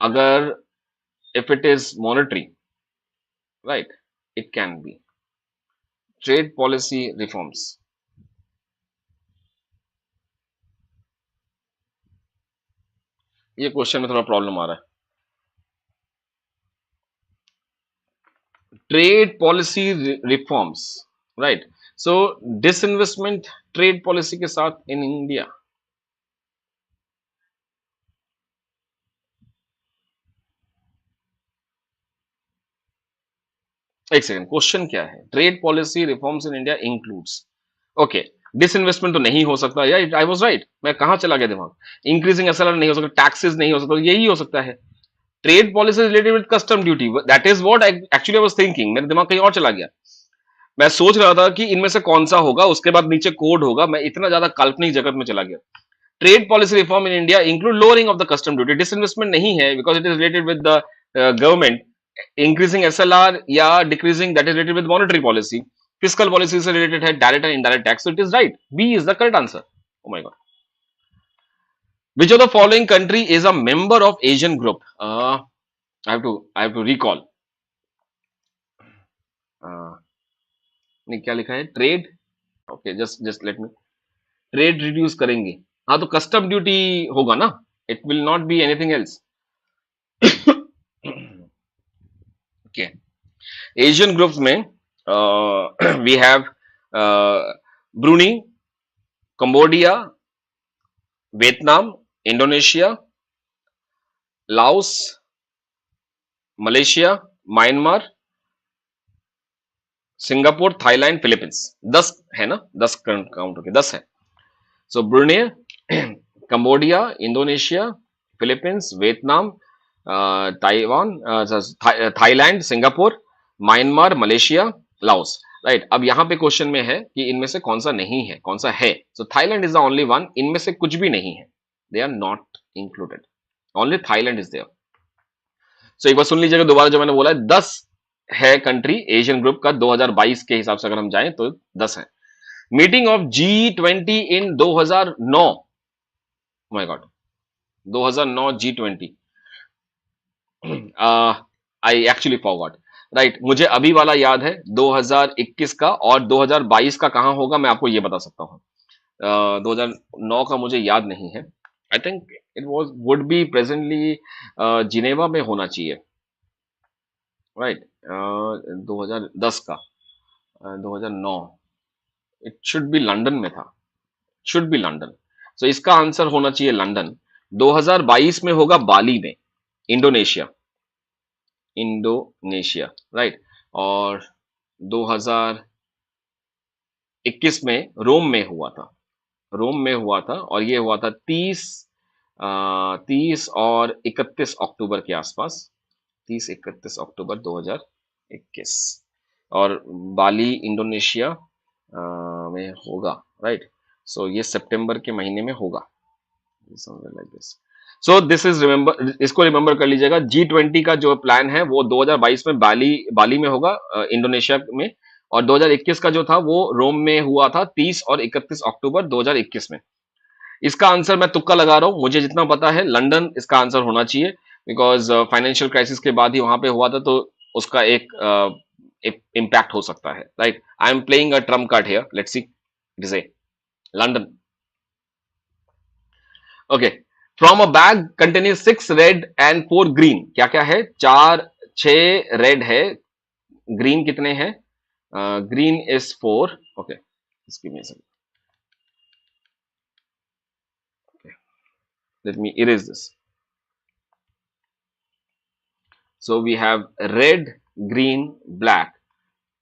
अगर if it is monetary, right, it can be trade policy reforms. ये क्वेश्चन में थोड़ा प्रॉब्लम आ रहा है. Trade policy reforms, right, so disinvestment trade policy के साथ इन इंडिया, एक सेकंड, क्वेश्चन क्या है, trade policy reforms in India includes, okay, disinvestment तो नहीं हो सकता, या आई वाज राइट, मैं कहां चला गया दिमाग, इंक्रीजिंग एसएलआर नहीं हो सकता, टैक्सेस नहीं हो सकता, यही हो सकता है, trade policy related with custom duty, that is what actually I was thinking, मेरा दिमाग कहीं और चला गया, मैं सोच रहा था कि इनमें से कौन सा होगा, उसके बाद नीचे कोड होगा, मैं इतना ज्यादा काल्पनिक जगत में चला गया. Trade policy reform in India include lowering of the custom duty, disinvestment नहीं है because it is related with the government, increasing SLR या decreasing that is related with monetary policy, fiscal policy से रिलेटेड है direct and indirect tax, so it is right, B is the correct answer. Oh my God. Which of the following country is a member of Asian group? I have to recall. नहीं, क्या लिखा है, trade, okay, just let me, trade reduce करेंगे, हाँ तो कस्टम ड्यूटी होगा ना, it will not be anything else. Okay, Asian groups में we have Brunei, Cambodia, Vietnam, Indonesia, Laos, Malaysia, Myanmar, Singapore, Thailand, Philippines. 10 है ना, 10 काउंट होके 10 है. So Brunei, Cambodia, Indonesia, Philippines, Vietnam, Taiwan, Thailand, Singapore, Myanmar, Malaysia, Laos, right. अब यहां पे क्वेश्चन में है कि इनमें से कौन सा नहीं है, कौन सा है. So Thailand is the only one, इनमें से कुछ भी नहीं है, they are not included, only Thailand is there. So एक बार सुन लीजिएगा दोबारा, जो मैंने बोला है 10 है कंट्री एशियन ग्रुप का 2022 के हिसाब से अगर हम जाएं तो 10 है। Meeting of G20 in 2009, my God, 2009 G20, I actually forgot, right. मुझे अभी वाला याद है 2021 का, और 2022 का कहां होगा मैं आपको ये बता सकता हूं। 2009 का मुझे याद नहीं है। I think it was would be presently Geneva में होना चाहिए, राइट। 2010 का, 2009, इट शुड बी लंदन में था, शुड बी लंदन। सो इसका आंसर होना चाहिए लंदन। 2022 में होगा बाली में, इंडोनेशिया, इंडोनेशिया, राइट। और 2021 में रोम में हुआ था, रोम में हुआ था, और ये हुआ था 30 और 31 अक्टूबर के आसपास, 30-31 अक्टूबर 2021। और बाली इंडोनेशिया में होगा, राइट। सो ये सितंबर के महीने में होगा, like this. So this is remember, इसको रिमेंबर कर लीजिएगा। G20 का जो प्लान है वो 2022 में बाली में होगा, इंडोनेशिया में, और 2021 का जो था वो रोम में हुआ था 30 और 31 अक्टूबर 2021 में। इसका आंसर मैं तुक्का लगा रहा हूं, मुझे जितना पता है लंदन इसका आंसर होना चाहिए, बिकॉज फाइनेंशियल क्राइसिस के बाद ही वहां पे हुआ था, तो उसका एक इम्पैक्ट हो सकता है, राइट। I am playing a trump card here, let's see, it is a London. Okay, from a bag containing 6 red and 4 green, क्या क्या है, 6 रेड है, ग्रीन कितने हैं, green is 4, okay, give me some, let me erase this. So we have red, green, black,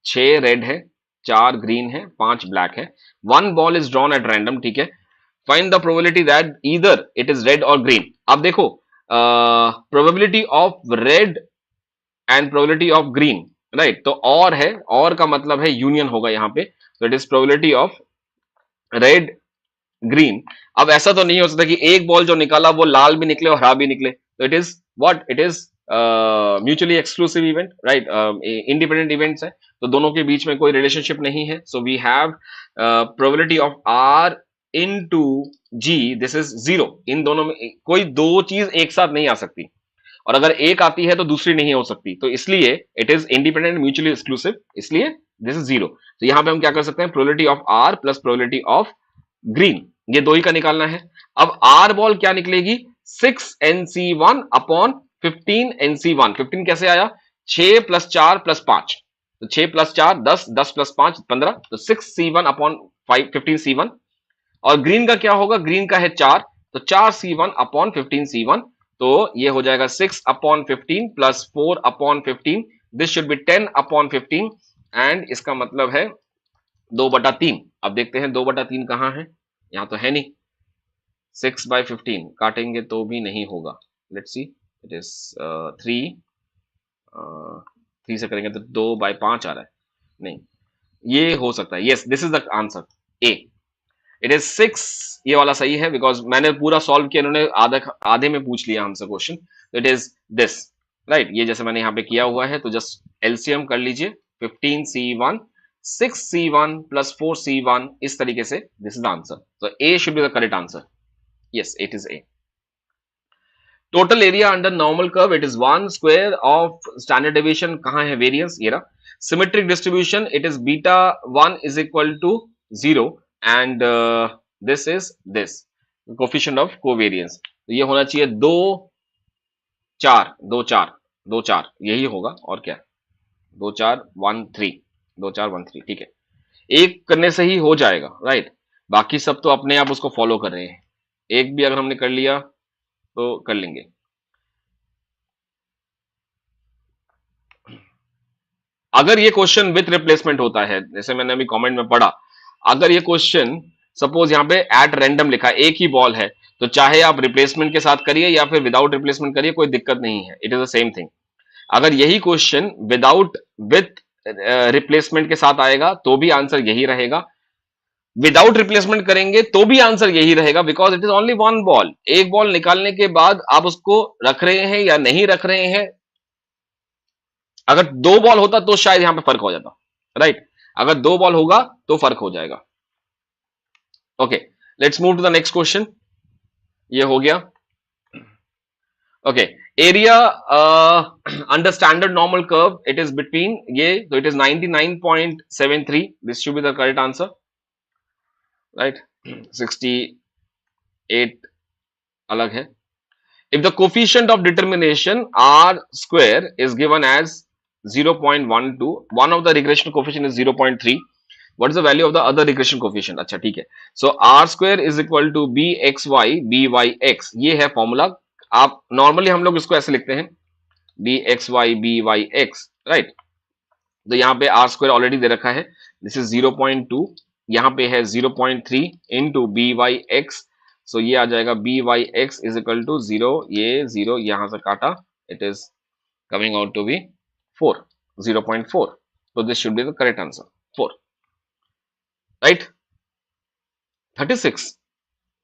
6 red है, 4 ग्रीन है, 5 ब्लैक है, 1 ball is drawn at random, ठीक है। Find the probability that either it is red और ग्रीन। अब देखो, probability of red and probability of green, right. तो और है, और का मतलब है यूनियन होगा यहाँ पे, तो it is probability of red, green. अब ऐसा तो नहीं हो सकता कि एक बॉल जो निकाला वो लाल भी निकले और हरा भी निकले, तो it is what, it is mutually exclusive event, right, independent events है, तो दोनों के बीच में कोई रिलेशनशिप नहीं है। So we have probability of R into G, this is 0। इन दोनों में कोई दो चीज एक साथ नहीं आ सकती, और अगर एक आती है तो दूसरी नहीं हो सकती, तो इसलिए it is independent mutually exclusive, इसलिए दिस इज 0। तो यहां पे हम क्या कर सकते हैं, probability of R plus probability of green, ये दो ही का निकालना है। अब आर बॉल क्या निकलेगी, 6nc1 अपॉन 15nc1। 15 कैसे आया, 6 + 4 + 5, तो 6 + 4 10, 10 + 5 15, तो 6c1 अपॉन 15c1। और ग्रीन का क्या होगा, ग्रीन का है 4, तो 4c1 अपॉन 15c1, तो ये हो जाएगा 6 upon 15 plus 4 upon 15, this should B 10 upon 15, and इसका मतलब है 2/3। अब देखते हैं 2/3 कहां है, यहां तो है नहीं। 6/15 काटेंगे तो भी नहीं होगा, लेट्स सी, इट इज 3 से करेंगे तो 2/5 आ रहा है, नहीं, ये हो सकता है, yes, this is the answer A, it is 6। ये वाला सही है, बिकॉज मैंने पूरा सॉल्व किया, इन्होंने आधे में पूछ लिया हमसे क्वेश्चन, तो इट इज दिस, राइट। ये जैसे मैंने यहाँ पे किया हुआ है, तो जस्ट एलसीएम कर लीजिए, 15c1 6c1 प्लस 4c1, इस तरीके से, दिस इज द आंसर। तो A should be the correct answer, yes, it is A. Total area under normal curve, it is 1 square of standard deviation, कहाँ है variance, ये रहा। Symmetric distribution, it is beta 1 is equal to 0, and this is this coefficient of covariance, तो ये होना चाहिए 2 4 2 4 2 4, यही होगा, और क्या, 2 4 1 3, 2 4 1 3, ठीक है। एक करने से ही हो जाएगा, राइट, बाकी सब तो अपने आप उसको फॉलो कर रहे हैं, एक भी अगर हमने कर लिया तो कर लेंगे। अगर ये क्वेश्चन विथ रिप्लेसमेंट होता है, जैसे मैंने अभी कमेंट में पढ़ा, अगर ये क्वेश्चन सपोज यहाँ पे एट रैंडम लिखा, एक ही बॉल है, तो चाहे आप रिप्लेसमेंट के साथ करिए या फिर विदाउट रिप्लेसमेंट करिए, कोई दिक्कत नहीं है, it is the same thing. अगर यही क्वेश्चन विदाउट विथ रिप्लेसमेंट के साथ आएगा तो भी आंसर यही रहेगा, विदाउट रिप्लेसमेंट करेंगे तो भी आंसर यही रहेगा, because it is only one ball. एक बॉल निकालने के बाद आप उसको रख रहे हैं या नहीं रख रहे हैं, अगर दो बॉल होता तो शायद यहां पे फर्क हो जाता, राइट। अगर दो बॉल होगा तो फर्क हो जाएगा। Okay, let's move to the next question. ये हो गया। Okay, area under standard normal curve it is between ये, तो it is 99.73, this should be the correct answer, right. 68 अलग है। If the coefficient of determination r square is given as 0.12, one of the regression coefficient is 0.3, what is the value of the other regression coefficient? अच्छा ठीक है, so r square is equal to bxy byx, ये है फॉर्मूला। आप नॉर्मली हम लोग इसको ऐसे लिखते हैं bxy byx, राइट। तो यहाँ पे आर स्क्वायर ऑलरेडी दे रखा है, दिस इज 0.2, यहाँ पे है 0.3 into B Y X, so ये आ जाएगा B Y X is equal to 0, ये 0 यहां से काटा, it is coming out to be 4, 0.4, तो this should be the correct answer 4, right. 36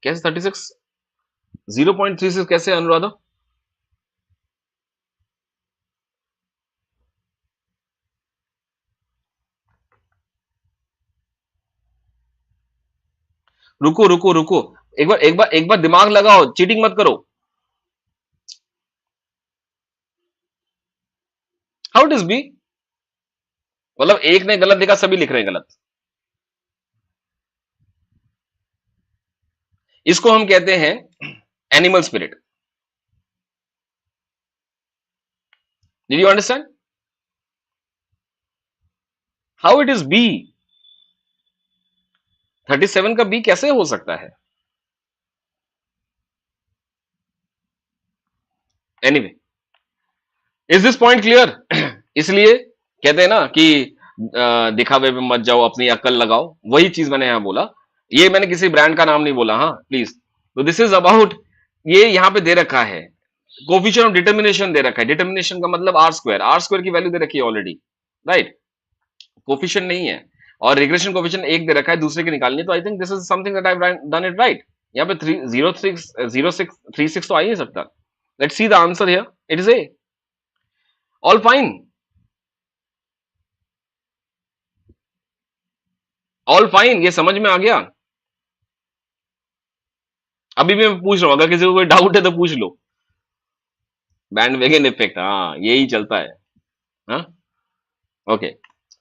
कैसे 36, 0.36 कैसे अनुराधा? रुको रुको रुको, एक बार दिमाग लगाओ, चीटिंग मत करो। हाउ इट इज बी, मतलब एक ने गलत लिखा, सभी लिख रहे हैं गलत। इसको हम कहते हैं animal spirit. Did you understand how it is B? 37 का बी कैसे हो सकता है? Anyway, is this point clear? इसलिए कहते हैं ना कि दिखावे पे मत जाओ, अपनी अकल लगाओ, वही चीज मैंने यहां बोला। ये मैंने किसी ब्रांड का नाम नहीं बोला, हाँ प्लीज। तो दिस इज अबाउट, ये यहां पे दे रखा है कोफिशिएंट ऑफ डिटर्मिनेशन दे रखा है, डिटर्मिनेशन का मतलब आर स्क्वायर, आर स्क्वायर की वैल्यू दे रखी है ऑलरेडी, राइट। कोफिशिएंट नहीं है, और रिग्रेशन कोफिशिएंट एक दे रखा है, दूसरे की निकालनी है, तो I think this is something that I have done it right. यहाँ पे 306 तो आ ही नहीं सकता। Let's see the answer here, it is A, all fine, all fine, ये समझ में आ गया? अभी भी मैं पूछ रहा हूं, अगर किसी को कोई डाउट है तो पूछ लो। बैंड वेगन इफेक्ट, हाँ यही चलता है, हाँ ओके,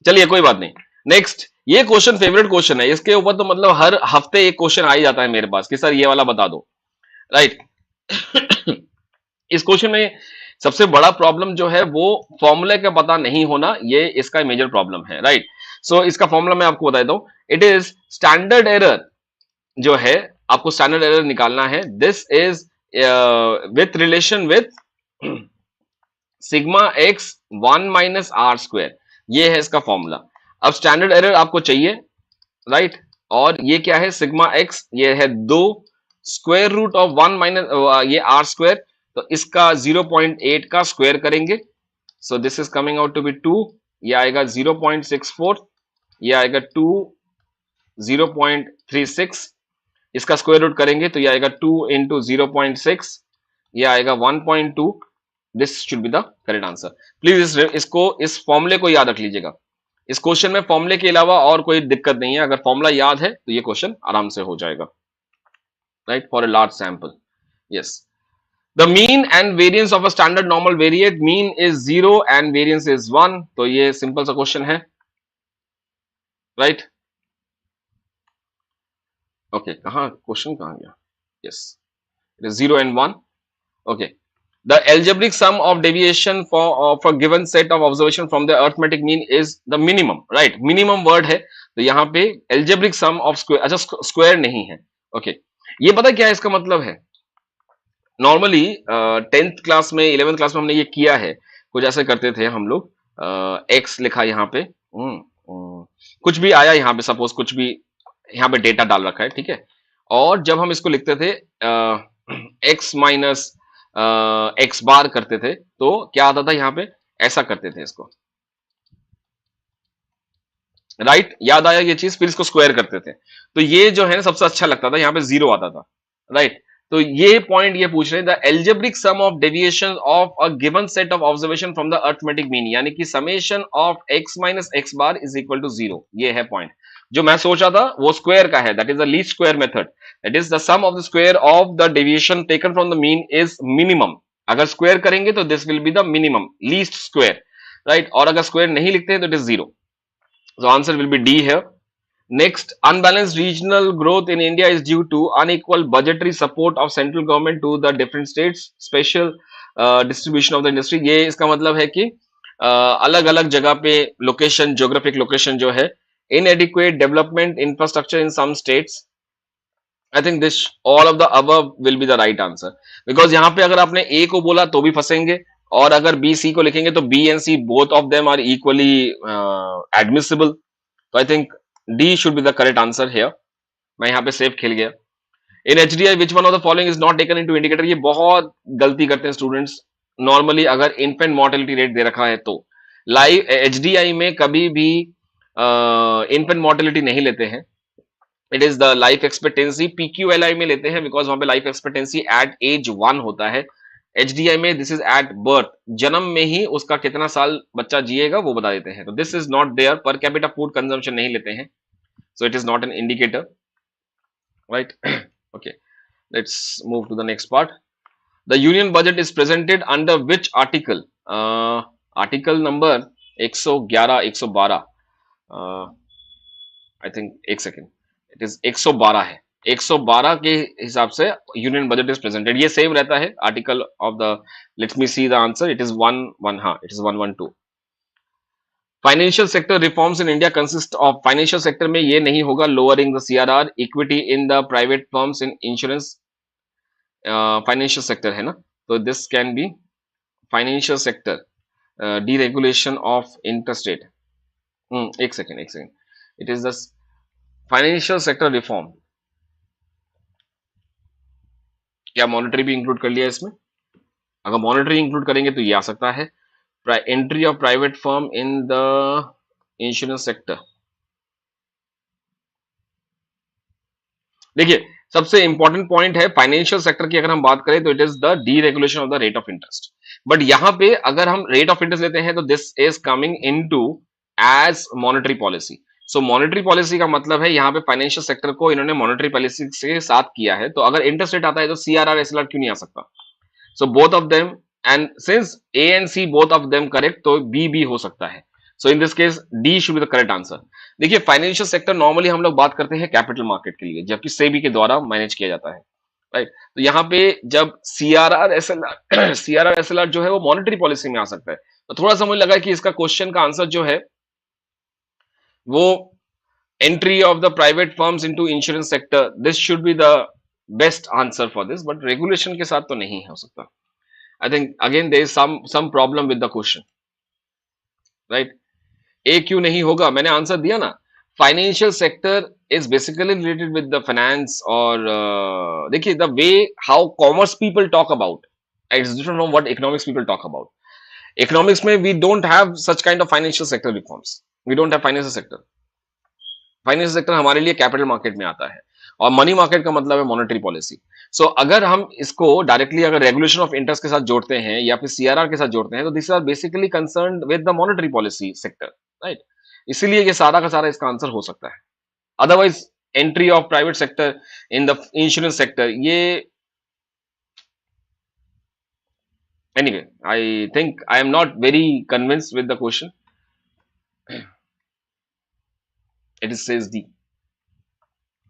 चलिए कोई बात नहीं। नेक्स्ट, ये क्वेश्चन फेवरेट क्वेश्चन है, इसके ऊपर तो मतलब हर हफ्ते एक क्वेश्चन आ ही जाता है मेरे पास कि सर ये वाला बता दो, राइट। इस क्वेश्चन में सबसे बड़ा प्रॉब्लम जो है वो फॉर्मूले का पता नहीं होना, ये इसका मेजर प्रॉब्लम है, राइट। सो इसका फॉर्मूला मैं आपको बता देता हूं, इट इज स्टैंडर्ड एरर जो है, आपको स्टैंडर्ड एरर निकालना है, this is with relation with sigma X 1 minus R square, ये है इसका फॉर्मूला। अब स्टैंडर्ड एरर आपको चाहिए, राइट, और ये क्या है, सिग्मा एक्स, ये है 2 स्क्वायर रूट ऑफ 1 माइनस ये आर स्क्वायर, तो इसका 0.8 का स्क्वायर करेंगे, so this is coming out to be 2, ये आएगा 0.64, ये आएगा 2 0.36, इसका स्क्वायर रूट करेंगे तो ये आएगा 2 इंटू 0.6, ये आएगा 1.2, this should be the correct answer. Please इसको, इस फॉर्मूले को याद रख लीजिएगा। इस क्वेश्चन में फॉर्मूले के अलावा और कोई दिक्कत नहीं है, अगर फॉर्मूला याद है तो ये क्वेश्चन आराम से हो जाएगा, right, for a large sample. Yes, the mean and variance of a standard normal variate, mean is 0 and variance is 1, तो ये सिंपल सा क्वेश्चन है, राइट। ओके, कहां क्वेश्चन कहां गया? Yes, it is 0 and 1, okay. The algebraic sum of deviation for given set of observation from the arithmetic mean is the minimum, right, minimum word है, तो यहाँ पे algebraic sum of square, अच्छा स्क्वायर नहीं है, ओके। ये पता क्या है इसका मतलब है, नॉर्मली 10th क्लास में 11th क्लास में हमने ये किया है, कुछ ऐसे करते थे हम लोग, एक्स लिखा यहाँ पे, कुछ भी आया यहाँ पे, सपोज कुछ भी यहाँ पे डेटा डाल रखा है, ठीक है, और जब हम इसको लिखते थे एक्स माइनस एक्स बार करते थे, तो क्या आता था यहाँ पे, ऐसा करते थे इसको, राइट, याद आया ये चीज, फिर इसको स्क्वायर करते थे, तो ये जो है ना सबसे अच्छा लगता था, यहाँ पे 0 आता था, राइट। तो ये पॉइंट ये पूछ रहे हैं, the algebraic sum of deviation of a given set of observation from the arithmetic mean, यानी कि summation of x minus X bar is equal to 0। ये है पॉइंट जो मैं सोचा था, वो स्क्वायर का है, that is the least square method, that is the sum of the square of the deviation taken from the mean is minimum. अगर स्क्वायर करेंगे तो this will be the minimum least square, right, और अगर स्क्वायर नहीं लिखते हैं तो it is 0। So answer will be D here. Next, unbalanced regional growth in India is due to unequal budgetary support of central government to the different states, special distribution of the industry। ये इसका मतलब है कि अलग अलग जगह पे लोकेशन, ज्योग्राफिक लोकेशन जो है, inadequate development infrastructure in some states। I think this all of the above will be the right answer, because यहाँ पे अगर आपने ए को बोला तो भी फंसेंगे, और अगर बी सी को लिखेंगे तो B and C both of them are equally admissible. तो I think D should be the correct answer here. मैं यहाँ पे सेफ खेल गया। In HDI which one of the following is not taken into indicator, ये बहुत गलती करते हैं स्टूडेंट्स नॉर्मली। अगर इन्फेंट मोर्टेलिटी रेट दे रखा है तो लाइव एचडीआई में कभी भी इन्फेंट मोर्टेलिटी नहीं लेते हैं, it is the life expectancy. PQLI में लेते हैं बिकॉज वहां पे लाइफ एक्सपेक्टेंसी एट एज 1 होता है। एचडीआई में दिस इज एट बर्थ, जन्म में ही उसका कितना साल बच्चा जिएगा वो बता देते हैं। तो this is not there, per capita food consumption नहीं लेते हैं, so it is not an indicator, right. Okay, let's move to the next part. The union budget is presented under which article, article number 111 112, I think एक सेकेंड, इट इज 112 है, 112 के हिसाब से यूनियन बजट इज प्रेजेंटेड। ये सेम रहता है article of the, let's me see the answer, it is 1 हाँ it is 112। Financial sector reforms in India consist of, financial sector में ये नहीं होगा, lowering the CRR, equity in the private firms in insurance, financial sector है ना, तो this can be financial sector, deregulation of interest rate. एक second, it is the financial sector reform. क्या मॉनिटरी भी इंक्लूड कर लिया इसमें? अगर मॉनिटरी इंक्लूड करेंगे तो ये आ सकता है, entry of private firm in the insurance sector. देखिए सबसे इंपॉर्टेंट पॉइंट है फाइनेंशियल सेक्टर की, अगर हम बात करें तो it is the deregulation of the rate of interest. But यहां पे अगर हम रेट ऑफ इंटरेस्ट लेते हैं तो this is coming into as monetary policy. So monetary policy का मतलब है यहाँ पे फाइनेंशियल सेक्टर को इन्होंने मॉनेटरी पॉलिसी के साथ किया है, तो अगर इंटरेस्ट रेट आता है तो सीआरआर एसएलआर क्यों नहीं आ सकता? So both of them, and since A and C both of them correct, तो बी भी हो सकता है। So in this case D should be the correct answer. देखिए फाइनेंशियल सेक्टर नॉर्मली हम लोग बात करते हैं कैपिटल मार्केट के लिए, जबकि सेबी के द्वारा मैनेज किया जाता है, राइट। तो यहाँ पे जब सीआरआर एसएलआर सीआरआर एसएलआर जो है वो मॉनेटरी पॉलिसी में आ सकता है, तो थोड़ा सा मुझे लगा कि इसका क्वेश्चन का आंसर जो है वो entry of the private firms into insurance sector, this should be the best answer for this, but regulation के साथ तो नहीं हो सकता। I think again there is some problem with the question, right? A क्यों नहीं होगा? मैंने आंसर दिया ना, financial sector is basically related with the finance, और देखिए the way how commerce people talk about it's different from what economics people talk about. Economics में we don't have such kind of financial sector reforms, we don't have financial sector. Financial sector हमारे लिए कैपिटल मार्केट में आता है, और मनी मार्केट का मतलब है मॉनेटरी पॉलिसी। सो अगर हम इसको डायरेक्टली अगर रेगुलेशन ऑफ इंटरेस्ट के साथ जोड़ते हैं या फिर सीआरआर के साथ जोड़ते हैं तो this are basically concerned with the monetary policy sector, right. इसीलिए ये सारा का सारा इसका आंसर हो सकता है। Otherwise entry of private sector in the insurance sector, ये anyway I think I am not very convinced with the question, it is says D.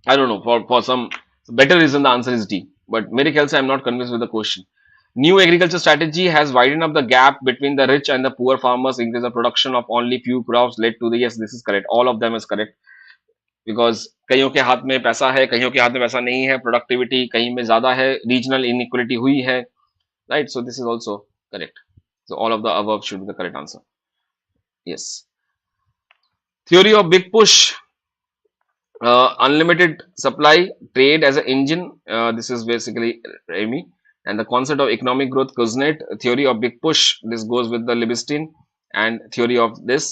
I don't know, for some better reason the answer is D, but मेरे ख्याल से I'm not convinced with the question. New agriculture strategy has widened up the gap between the rich and the poor farmers, increase the production of only few crops led to the, yes this is correct, all of them is correct, because कईयों के हाथ में पैसा है, कईयों के हाथ में पैसा नहीं है, प्रोडक्टिविटी कहीं में ज्यादा है, रीजनल इनइक्वलिटी हुई है, right, so this is also correct, so all of the above should be the correct answer, yes. Theory of big push, unlimited supply, trade as an engine, this is basically Remy, and the concept of economic growth, Kuznets. Theory of big push, this goes with the Libestin, and theory of this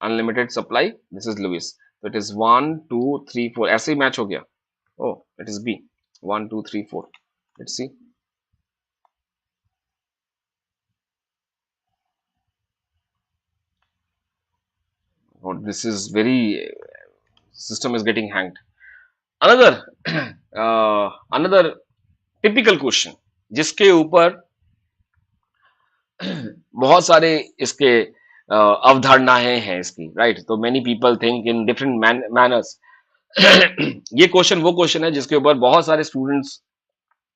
unlimited supply, this is Lewis. So it is 1 2 3 4 ऐसे ही मैच हो गया। Oh, it is B, 1 2 3 4, let's see what this is very system is getting hanged. Another another typical question जिसके ऊपर बहुत सारे इसके अवधारणाएं हैं इसकी, राइट? तो many people think in different manners. ये क्वेश्चन वो क्वेश्चन है जिसके ऊपर बहुत सारे students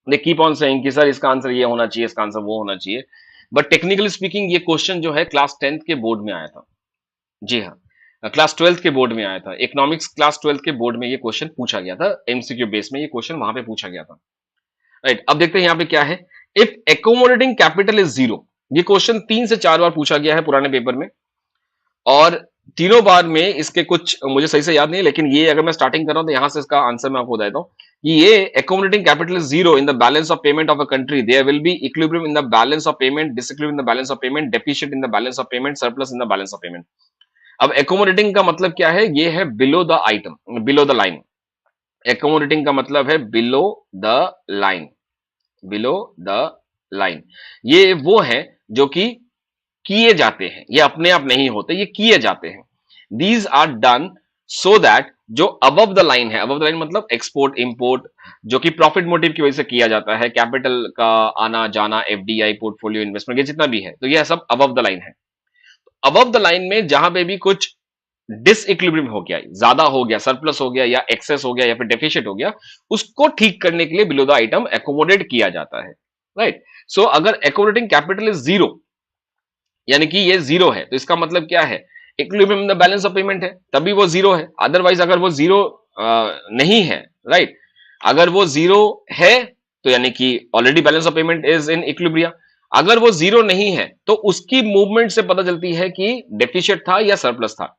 they keep on saying कि सर इसका आंसर ये होना चाहिए, इसका आंसर वो होना चाहिए। बट टेक्निकली स्पीकिंग ये क्वेश्चन जो है क्लास 10th के बोर्ड में आया था। जी हाँ, क्लास 12th के बोर्ड में आया था। इकोनॉमिक्स क्लास 12th के बोर्ड में ये क्वेश्चन पूछा गया था, एमसीक्यू बेस में ये क्वेश्चन वहां पे पूछा गया था, राइट? अब देखते हैं यहाँ पे क्या है। If accommodating capital is zero, ये क्वेश्चन 3 से 4 बार पूछा गया है पुराने पेपर में, और तीनों बार में इसके कुछ मुझे सही से याद नहीं, लेकिन ये अगर मैं स्टार्टिंग कर रहा हूं तो यहां से इसका आंसर मैं आपको बता देता हूं कि ये accommodating capital is zero in the balance of payment of a country, there will be equilibrium in the balance of payment, disequilibrium in the balance of payment, deficient in the balance of payment, surplus in the balance of payment. अब एकोमोडेटिंग का मतलब क्या है? ये है below the item, below the line. Accommodating का मतलब है below the line, below the line. ये वो है जो कि किए जाते हैं, ये अपने आप नहीं होते, ये किए जाते हैं। These are done so that जो अबव द लाइन है, अबव द लाइन मतलब एक्सपोर्ट इंपोर्ट, जो कि प्रॉफिट मोटिव की वजह से किया जाता है, कैपिटल का आना जाना, एफडीआई, पोर्टफोलियो इन्वेस्टमेंट, ये जितना भी है, तो यह सब अबव द लाइन है। अबव द लाइन में जहां पे भी कुछ डिसइक्विलिब्रियम हो गया, ज्यादा हो गया, सरप्लस हो गया या एक्सेस हो गया या फिर डेफिशिएट हो गया, उसको ठीक करने के लिए बिलो द आइटम एकोमोडेट किया जाता है, राइट? सो अगर एकोमोडेटिंग कैपिटल इज जीरो, यानी कि ये जीरो है, तो इसका मतलब क्या है? Equilibrium in the balance of payment है, तभी वो जीरो है। अदरवाइज अगर वो जीरो नहीं है, राइट, अगर वो जीरो है तो यानी कि already balance of payment is in equilibria. अगर वो जीरो नहीं है तो उसकी मूवमेंट से पता चलती है कि डेफिशिएट था या सरप्लस था।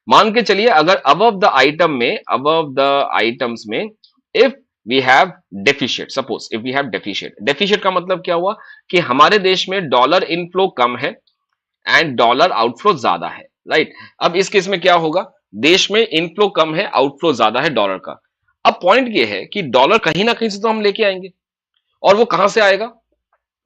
मान के चलिए अगर अबव द आइटम में, अबव द आइटम्स में if we have deficit, suppose if we have deficit, deficit का मतलब क्या हुआ कि हमारे देश में डॉलर इनफ्लो कम है एंड डॉलर आउटफ्लो ज्यादा है, राइट? अब इस केस में क्या होगा? देश में इनफ्लो कम है, आउटफ्लो ज्यादा है डॉलर का। अब पॉइंट ये है कि डॉलर कहीं ना कहीं से तो हम लेके आएंगे, और वो कहां से आएगा?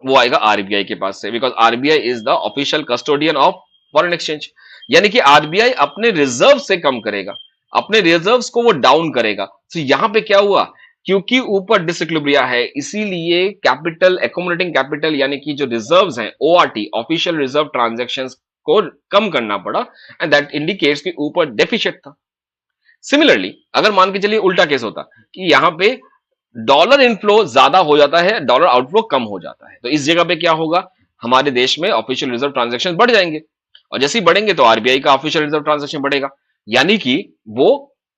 वो आएगा आरबीआई के पास से, because RBI is the official custodian of foreign exchange. यानी कि आरबीआई अपने रिजर्व से कम करेगा, अपने रिजर्व्स को वो डाउन करेगा। तो यहां पे क्या हुआ? क्योंकि ऊपर डिसइक्विलिब्रिया है, इसीलिए कैपिटल, एकोमोडेटिंग कैपिटल यानी कि जो रिजर्व्स हैं, ओआरटी, ऑफिशियल रिजर्व ट्रांजैक्शंस को कम करना पड़ा, एंड दैट इंडिकेट्स कि ऊपर डेफिशिएट था। सिमिलरली अगर मान के चलिए उल्टा केस होता कि यहां पे डॉलर इनफ्लो ज्यादा हो जाता है, डॉलर आउटफ्लो कम हो जाता है, तो इस जगह पे क्या होगा? हमारे देश में ऑफिशियल रिजर्व ट्रांजैक्शन बढ़ जाएंगे, और जैसे ही बढ़ेंगे तो आरबीआई का ऑफिशियल रिजर्व ट्रांजैक्शन बढ़ेगा। यानी कि वो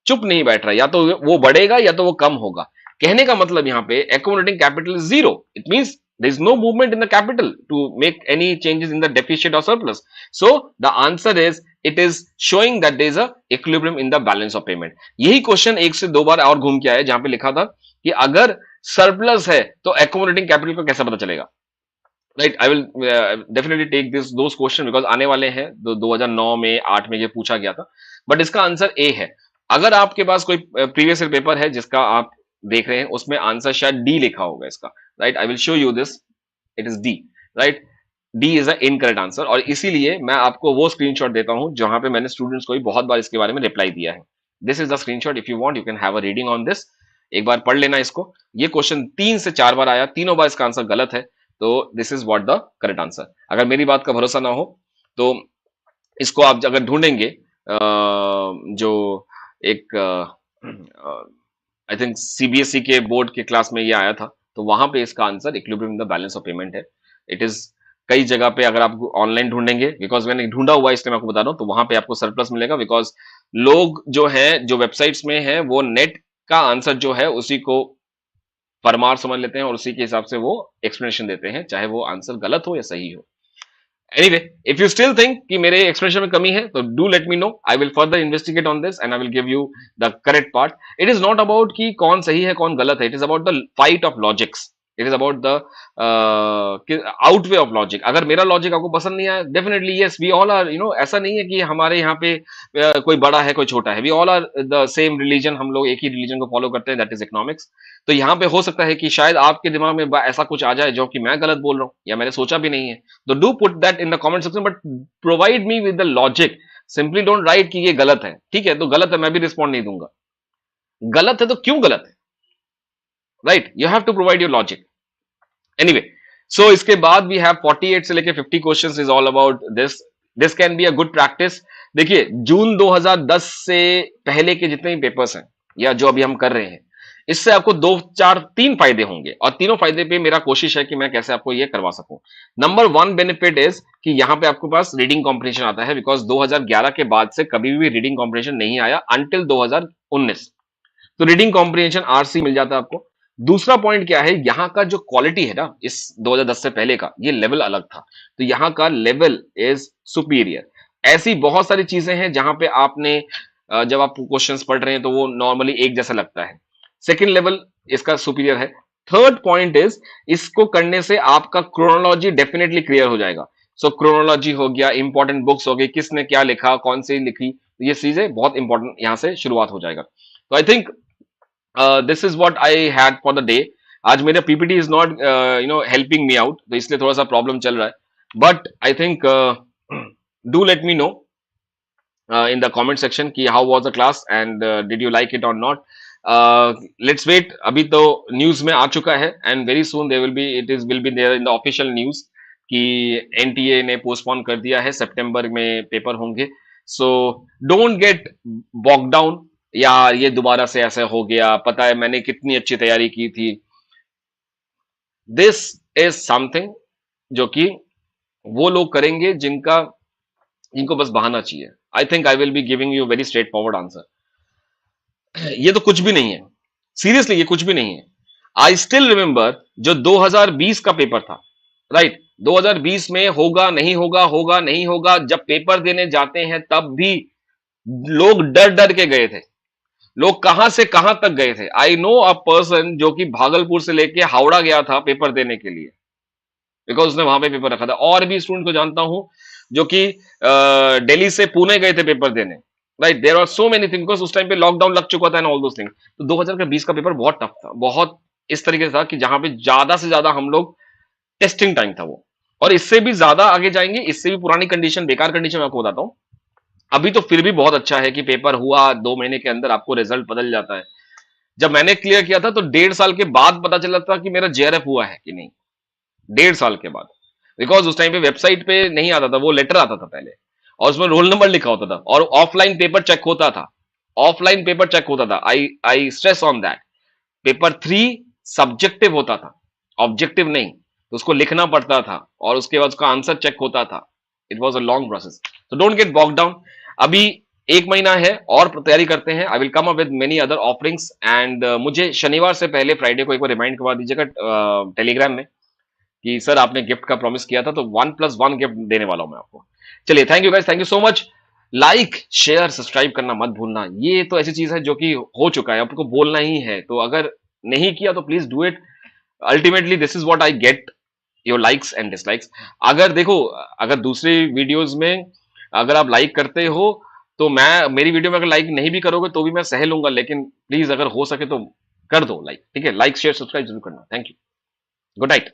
चुप नहीं बैठ रहा, या तो वो बढ़ेगा या तो वो कम होगा। कहने का मतलब यहां पे accommodating capital is zero, it means there is no movement in the capital to make any changes in the deficit or surplus. So the answer is, it is showing that there is a equilibrium in the balance of payment. यही क्वेश्चन एक से दो बार और घूम के आया, जहां पे लिखा था कि अगर सरप्लस है तो एकोमोडेटिंग कैपिटल को कैसे पता चलेगा, right? I will definitely take this those question because आने वाले हैं। 2009 में, 8 में ये पूछा गया था, बट इसका आंसर ए है। अगर आपके पास कोई प्रीवियस ईयर पेपर है जिसका आप देख रहे हैं, उसमें आंसर शायद डी लिखा होगा इसका, right? I will show you this, it is D, right? D is a incorrect answer, और इसीलिए मैं आपको वो स्क्रीनशॉट देता हूं जहां पे मैंने स्टूडेंट्स को भी बहुत बार इसके बारे में रिप्लाई दिया है। This is the screenshot, if you want you can have a reading on this, एक बार पढ़ लेना इसको। ये क्वेश्चन 3 से 4 बार आया, तीनों बार इसका आंसर गलत है, तो this is what the correct answer. अगर मेरी बात का भरोसा ना हो तो इसको आप अगर ढूंढेंगे, जो एक आई थिंक सीबीएसई के बोर्ड के क्लास में ये आया था, तो वहां पे इसका answer equilibrium in the balance of payment है। इट इज कई जगह पे अगर आप ऑनलाइन ढूंढेंगे, बिकॉज मैंने ढूंढा हुआ है इसलिए मैं आपको बता रहा हूं, तो वहां पे आपको सरप्लस मिलेगा, बिकॉज लोग जो है, जो वेबसाइट्स में है, वो नेट का आंसर जो है उसी को परमार समझ लेते हैं और उसी के हिसाब से वो एक्सप्लेनेशन देते हैं, चाहे वो आंसर गलत हो या सही हो। Anyway, if you still think कि मेरे एक्सप्लेनेशन में कमी है, तो do let me know. I will further investigate on this and I will give you the correct part. It is not about कि कौन सही है कौन गलत है. It is about the fight of logics. It is about the out way of logic. अगर मेरा लॉजिक आपको पसंद नहीं आया, definitely yes, we all are, ऐसा नहीं है कि हमारे यहाँ पे कोई बड़ा है कोई छोटा है, we all are the same religion, हम लोग एक ही रिलीजन को फॉलो करते हैं, दैट इज इकोनॉमिक्स। तो यहाँ पे हो सकता है कि शायद आपके दिमाग में ऐसा कुछ आ जाए जो कि मैं गलत बोल रहा हूँ या मैंने सोचा भी नहीं है, तो do put that in the comment section, but provide me with the logic. Simply don't write कि ये गलत है, ठीक है, तो गलत है, मैं भी रिस्पॉन्ड नहीं दूंगा। गलत है तो क्यों गलत है, right, you have to provide your logic. Anyway, so इसके बाद वी हैव 48 से लेके 50 questions, is all about this. This can be a good practice. देखिए, जून 2010 से पहले के जितने भी पेपर्स हैं या जो अभी हम कर रहे हैं, इससे आपको दो चार तीन फायदे होंगे, और तीनों फायदे पे मेरा कोशिश है कि मैं कैसे आपको ये करवा सकूं। नंबर वन बेनिफिट इज कि यहां पे आपके पास रीडिंग कॉम्पिटिशन आता है, बिकॉज 2011 के बाद से कभी भी रीडिंग कॉम्पिटिशन नहीं आया अंटिल 2019। तो रीडिंग कॉम्प्रिहेंशन आरसी मिल जाता है आपको। दूसरा पॉइंट क्या है, यहां का जो क्वालिटी है ना, इस 2010 से पहले का ये लेवल अलग था, तो यहां का लेवल इज सुपीरियर। ऐसी बहुत सारी चीजें हैं जहां पे आपने जब आप क्वेश्चंस पढ़ रहे हैं तो वो नॉर्मली एक जैसा लगता है। सेकंड लेवल इसका सुपीरियर है। थर्ड पॉइंट इज, इसको करने से आपका क्रोनोलॉजी डेफिनेटली क्लियर हो जाएगा। सो क्रोनोलॉजी हो गया, इंपॉर्टेंट बुक्स हो गई, किसने क्या लिखा, कौन सी लिखी, ये चीजें बहुत इंपॉर्टेंट यहां से शुरुआत हो जाएगा। तो I think this is what I had for the day. आज मेरा PPT is not helping me out, तो इसलिए थोड़ा सा प्रॉब्लम चल रहा है, but I think do let me know in the comment section कि how was the class and did you like it or not. Let's wait, अभी तो न्यूज में आ चुका है and very soon there will be, it is will be there in the official news कि एनटीए ने पोस्टपोन कर दिया है, सितंबर में पेपर होंगे। सो डोंट गेट बॉक डाउन, यार ये दोबारा से ऐसा हो गया, पता है मैंने कितनी अच्छी तैयारी की थी। दिस इज समथिंग जो कि वो लोग करेंगे जिनको बस बहाना चाहिए। आई think I will be giving you very straight forward answer. ये तो कुछ भी नहीं है, सीरियसली ये कुछ भी नहीं है। आई स्टिल रिमेंबर जो 2020 का पेपर था, राइट, 2020 में होगा नहीं होगा, होगा नहीं होगा, जब पेपर देने जाते हैं तब भी लोग डर डर के गए थे। लोग कहां से कहां तक गए थे। आई नो अ पर्सन जो कि भागलपुर से लेके हावड़ा गया था पेपर देने के लिए, बिकॉज उसने वहां पे पेपर रखा था। और भी स्टूडेंट को जानता हूं जो कि दिल्ली से पुणे गए थे पेपर देने, right, there are so many things, उस टाइम पे लॉकडाउन लग चुका था एंड ऑल दोस थिंग्स। तो 2020 का पेपर बहुत टफ था, बहुत इस तरीके से था कि जहां पे ज्यादा से ज्यादा हम लोग टेस्टिंग टाइम था वो। और इससे भी ज्यादा आगे जाएंगे, इससे भी पुरानी कंडीशन, बेकार कंडीशन मैं आपको बताता हूं। अभी तो फिर भी बहुत अच्छा है कि पेपर हुआ 2 महीने के अंदर आपको रिजल्ट बदल जाता है। जब मैंने क्लियर किया था तो 1.5 साल के बाद पता चला था कि मेरा जेआरएफ हुआ है कि नहीं, 1.5 साल के बाद। बिकॉज उस टाइम पे वेबसाइट पे नहीं आता था, वो लेटर आता था पहले, और उसमें रोल नंबर लिखा होता था, और ऑफलाइन पेपर चेक होता था, ऑफलाइन पेपर चेक होता था। आई stress on that. Paper 3 subjective होता था, ऑब्जेक्टिव नहीं, तो उसको लिखना पड़ता था, और उसके बाद उसका आंसर चेक होता था। It was a long process, तो डोंट गेट बॉक डाउन। अभी 1 महीना है और तैयारी करते हैं। I will come up with many other offerings, and मुझे शनिवार से पहले फ्राइडे को एक बार रिमाइंड करवा दीजिएगा टेलीग्राम में कि सर आपने गिफ्ट का प्रॉमिस किया था, तो 1+1 गिफ्ट देने वाला हूं मैं आपको। चलिए, thank you guys, thank you so much. Like share subscribe करना मत भूलना, ये तो ऐसी चीज है जो कि हो चुका है, आपको बोलना ही है, तो अगर नहीं किया तो please do it. Ultimately this is what I get, your likes and dislikes. अगर देखो, अगर दूसरी वीडियोस में अगर आप लाइक करते हो तो मैं, मेरी वीडियो में अगर लाइक नहीं भी करोगे तो भी मैं सह लूंगा, लेकिन प्लीज अगर हो सके तो कर दो लाइक, ठीक है, लाइक शेयर सब्सक्राइब जरूर करना। Thank you, good night.